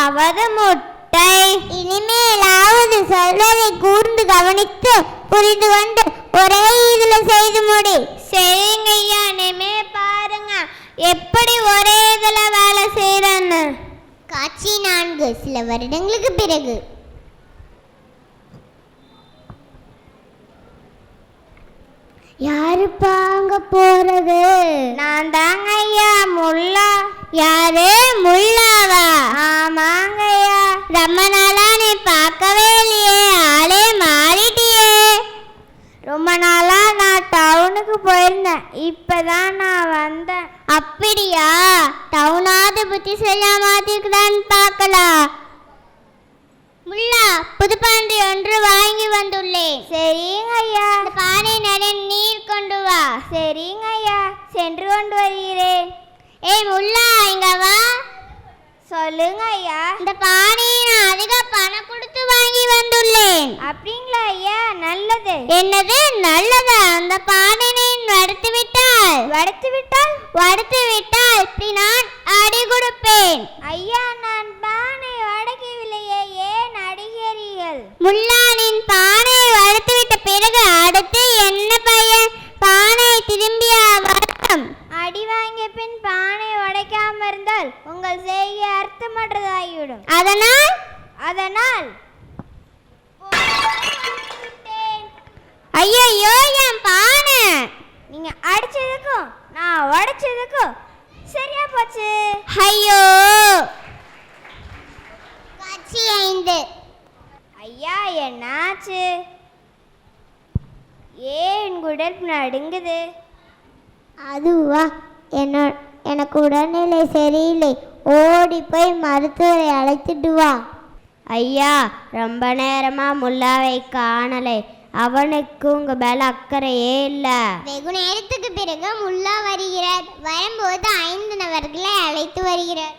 முதலாவது முட்டை. இனிமேலாவது சொல்வதை கூர்ந்து கவனித்து புரிந்து கொண்டு ஒரே இதுல செய்து முடி. சரிங்க ஐயா, இனிமே பாருங்க எப்படி ஒரே இதுல வேலை செய்யறேன்னு. காட்சி 4 சில வருடங்களுக்கு பிறகு. யாருப்பா அங்க போறது? நான் தாங்க ஐயா, முல்லா. யாரு? முல்லாவா? ஆமாங்க ஐயா. ரொம்ப நாளா நீ பார்க்கவே இல்லையே, ஆளே மாறிட்டியே. ரொம்ப நாளா நான் டவுனுக்கு போயிருந்தேன், இப்பதான் நான் வந்தேன். அப்படியா? டவுனாவது புத்தி சொல்லாம பார்க்கலாம். முல்லா, புதுப்பாண்டி ஒன்று வாங்கி வந்துள்ளேன். சரிங்க ஐயா. பானை நிறைய நீர் கொண்டு வா. சரிங்க ஐயா, சென்று கொண்டு வருகிறேன். ஏய் முல்லா, இங்க வா. சொல்லுங்க ஐயா. இந்த பானையை நான் அதிக பணம் கொடுத்து வாங்கி வந்துள்ளேன். அப்படிங்களா ஐயா? நல்லது. என்னது நல்லதா? அந்த பானையை வடுத்து விட்டால் இப்படி நான் அடி கொடுப்பேன். ஐயா, நான் பானை வடக்கவில்லையே, ஏன் அடிக்கிறீர்கள்? முல்லானின் பானையை வடுத்து விட்ட பிறகு அடுத்து என்ன பையன்? பானை திரும்பிய வருத்தம். அடி வாங்கிய பின் பானை உடைக்காம இருந்தால் உங்கள் செய்கை அர்த்தமற்றதாகிவிடும். அதனால் ஐயோ, என் பானை நீங்க அடிச்சதுக்கும் நான் உடைச்சதுக்கும் சரியா போச்சு. ஐயோ. காட்சி 5. ஐயா, என்னாச்சு? ஏன் குடல் நடுங்குது? அதுவா, எனக்கு உடல்நிலை சரியில்லை, ஓடி போய் மருத்துவரை அழைத்துட்டு வா. ஐயா, ரொம்ப நேரமா முல்லாவை காணலை, அவனுக்கு உங்க மேல அக்கறையே இல்ல. வெகு நேரத்துக்கு பிறகு முல்லா வருகிறார். வரும்போது 5 நபர்களை அழைத்து வருகிறார்.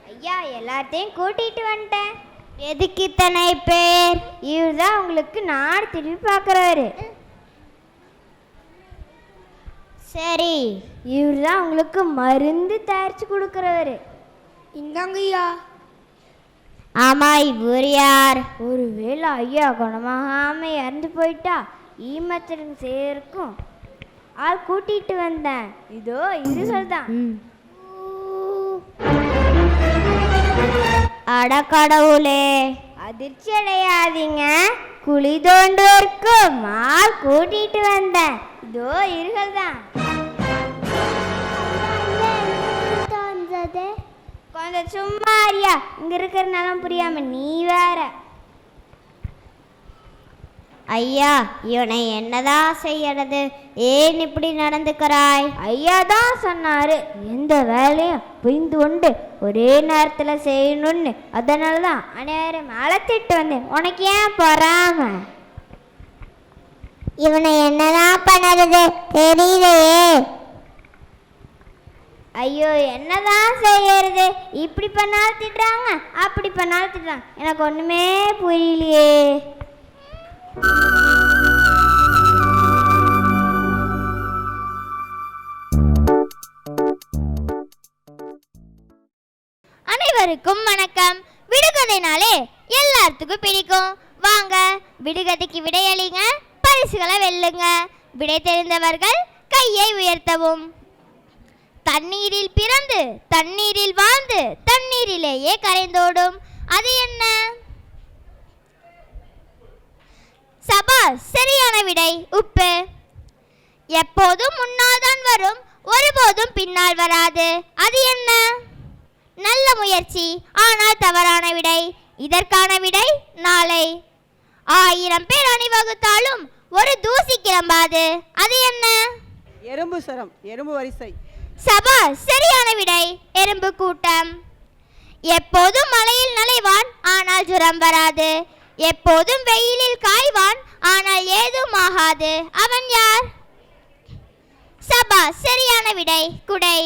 ஐயா, எல்லாத்தையும் கூட்டிட்டு வந்துட்டேன். எதுக்கு இத்தனை பேர்? இவர் தான் உங்களுக்கு நாடு திரும்பி பார்க்குறாரு. சரி, இவர் தான் உங்களுக்கு மருந்து தயாரித்து கொடுக்குறவர். இந்தாங்கய்யா. ஆமாம், இவர் யார்? ஒருவேளை ஐயா குணமாகாமல் இறந்து போயிட்டா ஈமத்தின் சேர்க்கும் ஆள் கூட்டிட்டு வந்தேன். இதோ இருகள் தான். அடக்கடவுளே, அதிர்ச்சி அடையாதீங்க, குழி தோண்டுவதற்கும் ஆள் கூட்டிட்டு வந்தேன். இதோ இருகள் தான். கொஞ்சம் சும்மா அறியா, இங்க இருக்கிறனாலும் புரியாம நீ வேற. ஐயா, இவனை என்னதான் செய்யறது? ஏன் இப்படி நடந்துக்கிறாய்? ஐயா தான் சொன்னாரு, எந்த வேலையும் புரிந்து கொண்டு ஒரே நேரத்தில் செய்யணும்னு. அதனால தான் அனைவரும் அழைத்திட்டு வந்தேன். உனக்கு ஏன் பொறாம? இவனை என்னதான் பண்ணுறது தெரியலையே. ஐயோ, என்னதான் செய்யறது? இப்படி பண்ணாலும் திட்டுறாங்க, அப்படி பண்ணாலும் திட்டுறாங்க, எனக்கு ஒண்ணுமே புரியலையே. அனைவருக்கும் வணக்கம். விடுகதைனாலே எல்லாத்துக்கும் பிடிக்கும். வாங்க விடுகதைக்கு விடையளிங்க, பரிசுகளை வெல்லுங்க. விடை தெரிந்தவர்கள் கையை உயர்த்தவும். தண்ணீரில் பிறந்து தண்ணீரில் வாழ்ந்து தண்ணீரிலேயே கரைந்தோடும், அது என்ன? சபா, சரியான விடை உப்பு. எப்போதும் முன்னால் தான் வரும், ஒருபோதும் பின்னால் வராது, அது என்ன? நல்ல முயற்சி, ஆனால் தவறான விடை. இதற்கான விடை நாளை. 1000 பேர் அணிவகுத்தாலும் ஒரு தூசி கிளம்பாது, அது என்ன? எறும்பு சரம், எறும்பு வரிசை. சபா, சரியான விடை எறும்பு கூட்டம். எப்போதும் மழையில் நனைவான், ஆனால் ஜுரம் வராது. எப்போதும் வெயிலில் காய்வான், ஆனால் ஏதும் ஆகாது, அவன் யார்? சபா, சரியான விடை குடை.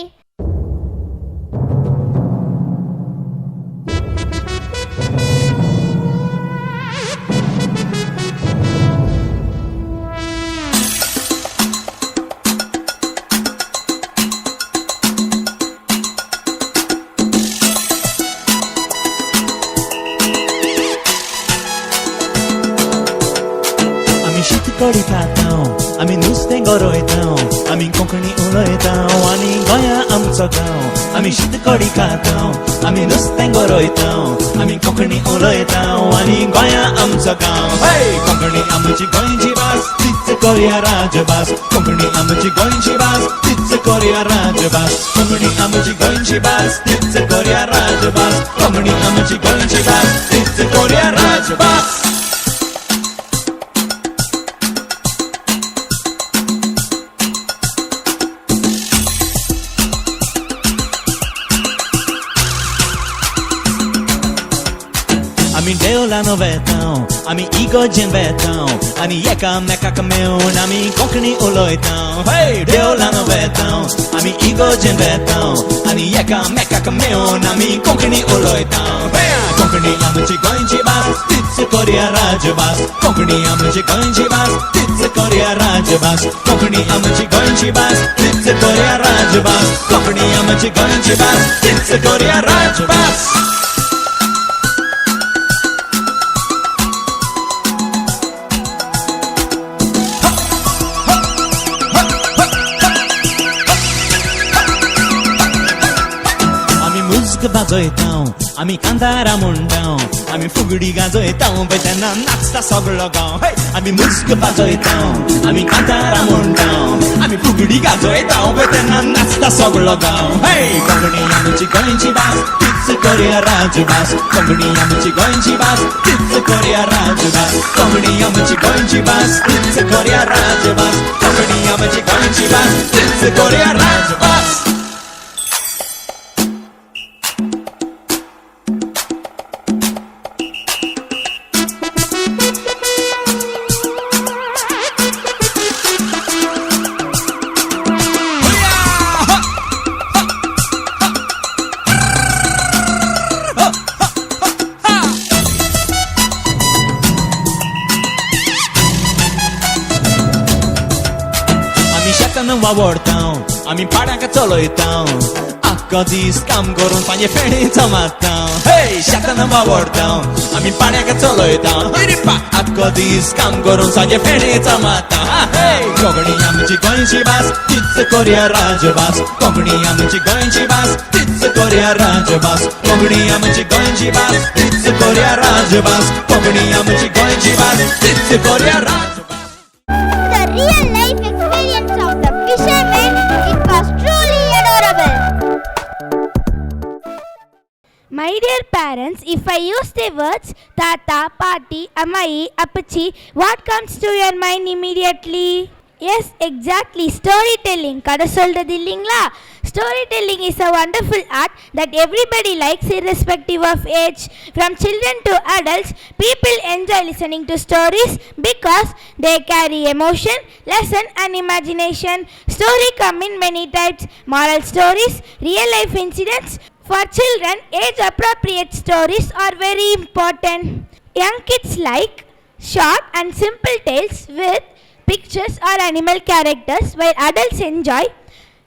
आमचो गांव आमी शीत कडी खाताव आमी नुस्तें गरोयताव आमी कोंकणी उलयताव आनी गोंया आमचो गांव कोंकणी आमची गोंयची भास तीच करुया राजभास कोंकणी आमची गोंयची भास तीच करुया राजभास कोंकणी आमची गोंयची भास तीच करुया राजभास कोंकणी आमची गोंयची भास तीच करुया राजभास आमी देवळान वेताव आमी इगोजेन वेताव आनी एकामेकाक मेळून आमी कोंकणी उलयताव देवळान वेताव आमी इगोजेन वेताव आनी एकामेकाक मेळून आमी कोंकणी उलयताव कोंकणी आमची गोंयची भास तीच करुया राजभास कोंकणी आमची गोंयची भास तीच करुया राजभास कोंकणी आमची गोंयची भास तीच करुया राजभास कोंकणी आमची गोंयची भास तीच करुया राजभास वाजयताव आमी कांतारा म्हणटाव आमी फुगडी गाजयताव पळय तेन्ना नाचता सगळो गांव आमी मुस्क वाजयताव आमी कांतारा म्हणटाव आमी फुगडी गाजयताव पळय तेन्ना नाचता सगळो गांव कोंकणी आमची गोंयची भास तीच करुया राजभास कोंकणी आमची गोंयची भास तीच करुया राजभास कोंकणी आमची गोंयची भास तीच करुया राजभास कोंकणी आमची गोंयची भास तीच करुया राजभास वावरताव आमी पाड्याक चलयताव आख्खो दीस काम करून सांजे फेणीचो मारताव शेतान वावरताव आमी पाड्याक चलयताव आख्खो दीस काम करून सांजे फेणीचो मारताव कोंकणी आमची गोंयची भास तीच करुया राजभास कोंकणी आमची गोंयची भास तीच करुया राजभास कोंकणी आमची गोंयची भास तीच करुया राजभास कोंकणी आमची गोंयची भास तीच करुया राजभास The real life experience of the fishermen, it was truly adorable. My dear parents, if I use the words Tata, Paati, Amai, Appachi, what comes to your mind immediately? Yes, exactly. Storytelling. Kada solradhu illingla. Storytelling is a wonderful art that everybody likes irrespective of age. From children to adults, people enjoy listening to stories because they carry emotion, lesson and imagination. Story come in many types. Moral stories, real life incidents. For children, age appropriate stories are very important. Young kids like short and simple tales with pictures or animal characters, while adults enjoy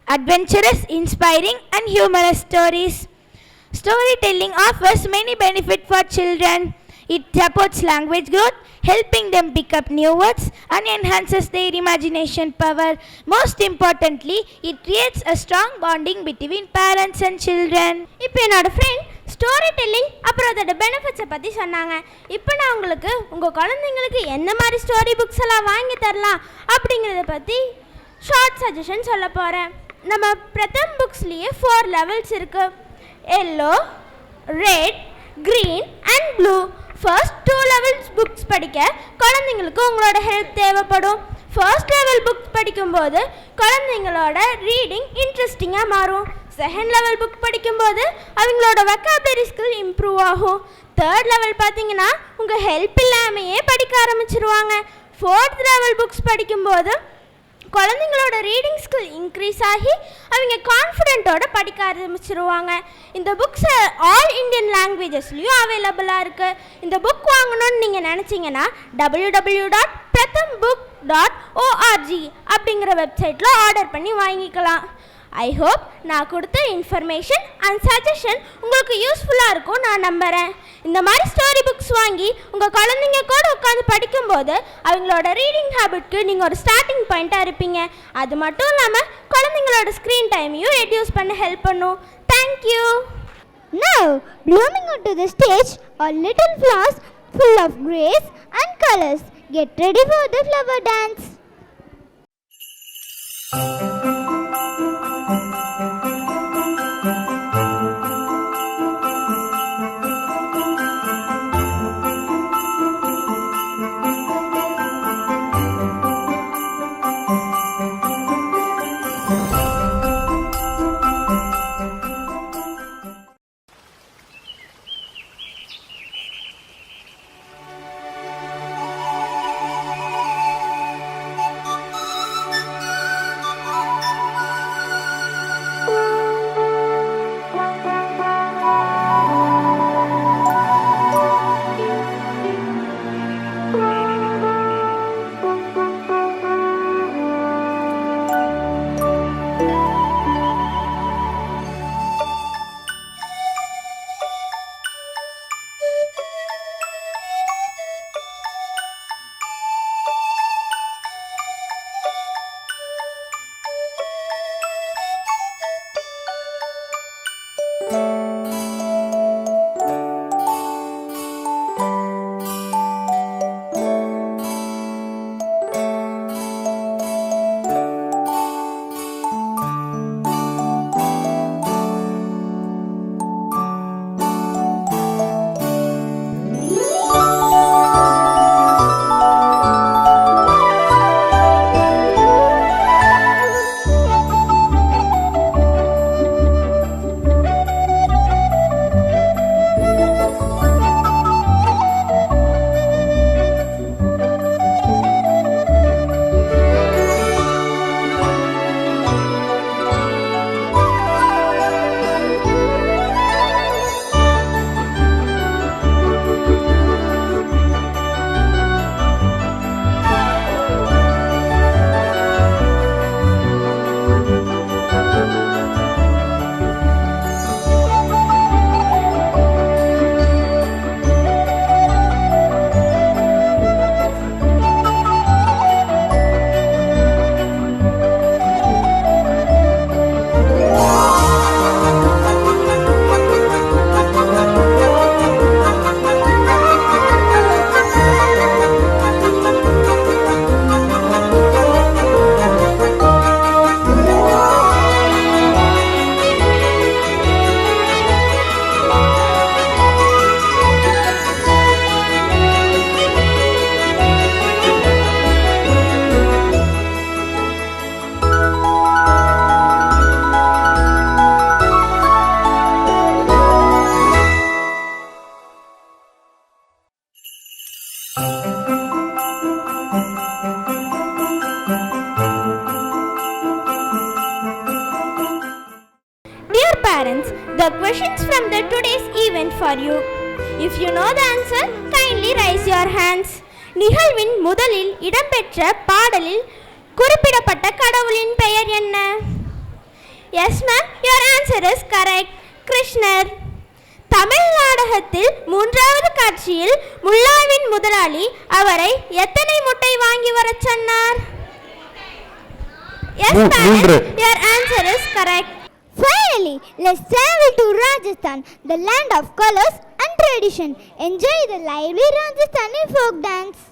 adventurous, inspiring and humorous stories. Storytelling offers many benefits for children. It supports language growth, helping them pick up new words and enhances their imagination power. Most importantly, it creates a strong bonding between parents and children. இப்போ என்னோட friend story telling அப்புறம் அதோட பெனிஃபிட்ஸை பற்றி சொன்னாங்க. இப்போ நான் உங்களுக்கு உங்கள் குழந்தைங்களுக்கு என்ன மாதிரி ஸ்டோரி புக்ஸ் எல்லாம் வாங்கி தரலாம் அப்படிங்கிறத பற்றி ஷார்ட் சஜஷன் சொல்ல போகிறேன். நம்ம பிரதம் புக்ஸ்லேயே 4 லெவல்ஸ் இருக்குது. Yellow, red, green and blue. First 2 levels books படிக்க குழந்தைங்களுக்கு உங்களோட ஹெல்ப் தேவைப்படும். ஃபர்ஸ்ட் லெவல் புக்ஸ் படிக்கும்போது குழந்தைங்களோட ரீடிங் இன்ட்ரெஸ்டிங்காக மாறும். செகண்ட் லெவல் புக் படிக்கும்போது அவங்களோட வெக்காபுலரி ஸ்கில் இம்ப்ரூவ் ஆகும். தேர்ட் லெவல் பார்த்தீங்கன்னா உங்கள் ஹெல்ப் இல்லாமையே படிக்க ஆரம்பிச்சிருவாங்க. ஃபோர்த் லெவல் புக்ஸ் படிக்கும்போது குழந்தைங்களோட ரீடிங் ஸ்கில் இன்க்ரீஸ் ஆகி அவங்க கான்ஃபிடென்ட்டோட படிக்க ஆரம்பிச்சிருவாங்க. இந்த புக்ஸ் ஆல் இண்டியன் லாங்குவேஜஸ்லேயும் அவைலபிளாக இருக்குது. இந்த புக் வாங்கணும்னு நீங்கள் நினச்சிங்கன்னா www.prathambooks.org அப்படிங்கிற வெப்சைட்டில் ஆர்டர் பண்ணி வாங்கிக்கலாம். ஐ ஹோப் நான் கொடுத்த இன்ஃபர்மேஷன் அண்ட் சஜஷன் உங்களுக்கு யூஸ்ஃபுல்லாக இருக்கும் நான் நம்புகிறேன். இந்த மாதிரி ஸ்டோரி புக்ஸ் வாங்கி உங்கள் குழந்தைங்க கூட உட்காந்து படிக்கும்போது அவங்களோட ரீடிங் ஹேபிட்க்கு நீங்கள் ஒரு ஸ்டார்டிங் பாயிண்ட்டாக இருப்பீங்க. அது மட்டும் இல்லாமல் குழந்தைங்களோட ஸ்க்ரீன் டைமையும் ரெடியூஸ் பண்ண ஹெல்ப் பண்ணும். Thank you. Now, blooming onto the stage are little flowers full of grace and colors. Get ready for the flower dance. Parents, the questions from the today's event for you. If you know the answer, kindly raise your hands. நிகழ்வின் முதலில் இடம்பெற்ற பாடலில் குறிப்பிடப்பட்ட கடவுளின் பெயர் என்ன? Yes ma'am, your answer is correct. கிருஷ்ணர். தமிழ் நாடகத்தில் 3வது காட்சியில் முல்லாவின் முதலாளி அவரை எத்தனை முட்டை வாங்கி வரச் சொன்னார்? Yes parents, your answer is correct. Finally, let's travel to Rajasthan, the land of colors and tradition. Enjoy the lively Rajasthani folk dance.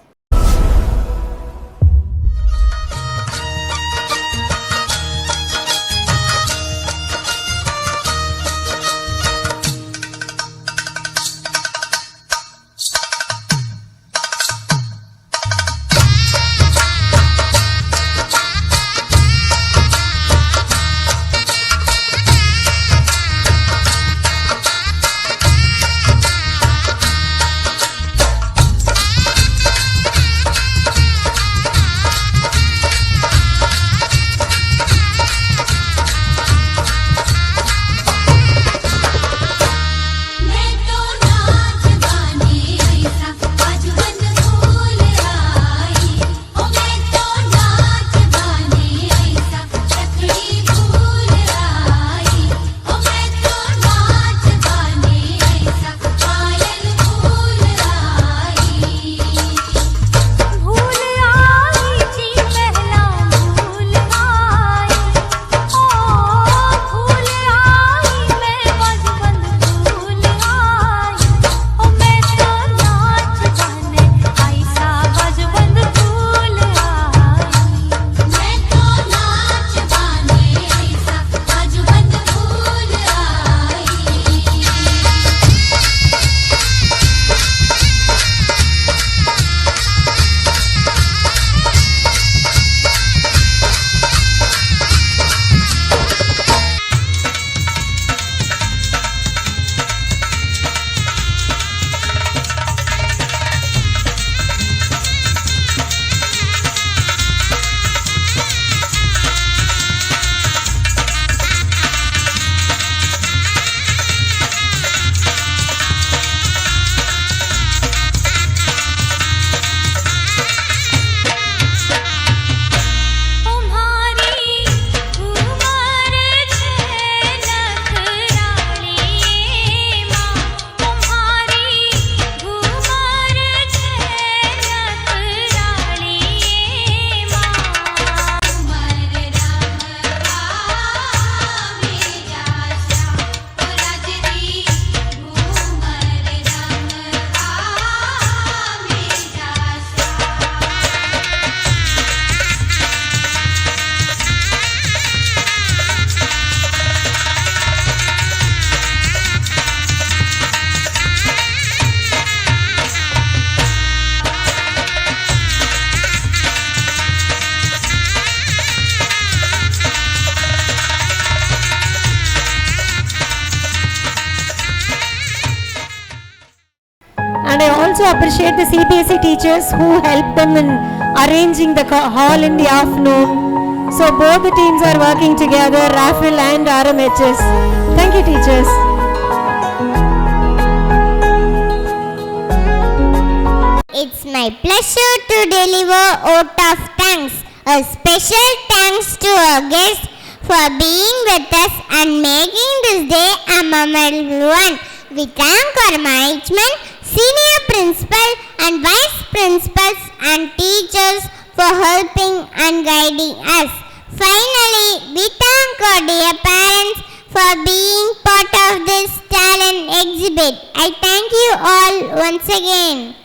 And I also appreciate the CBSE teachers who helped them in arranging the hall in the afternoon. So both the teams are working together, Rafael and RMHS. Thank you, teachers. It's my pleasure to deliver vote of thanks. A special thanks to our guests for being with us and making this day a memorable one. We thank our management, senior principal and vice principals and teachers for helping and guiding us. Finally, we thank our dear parents for being part of this talent exhibit. I thank you all once again.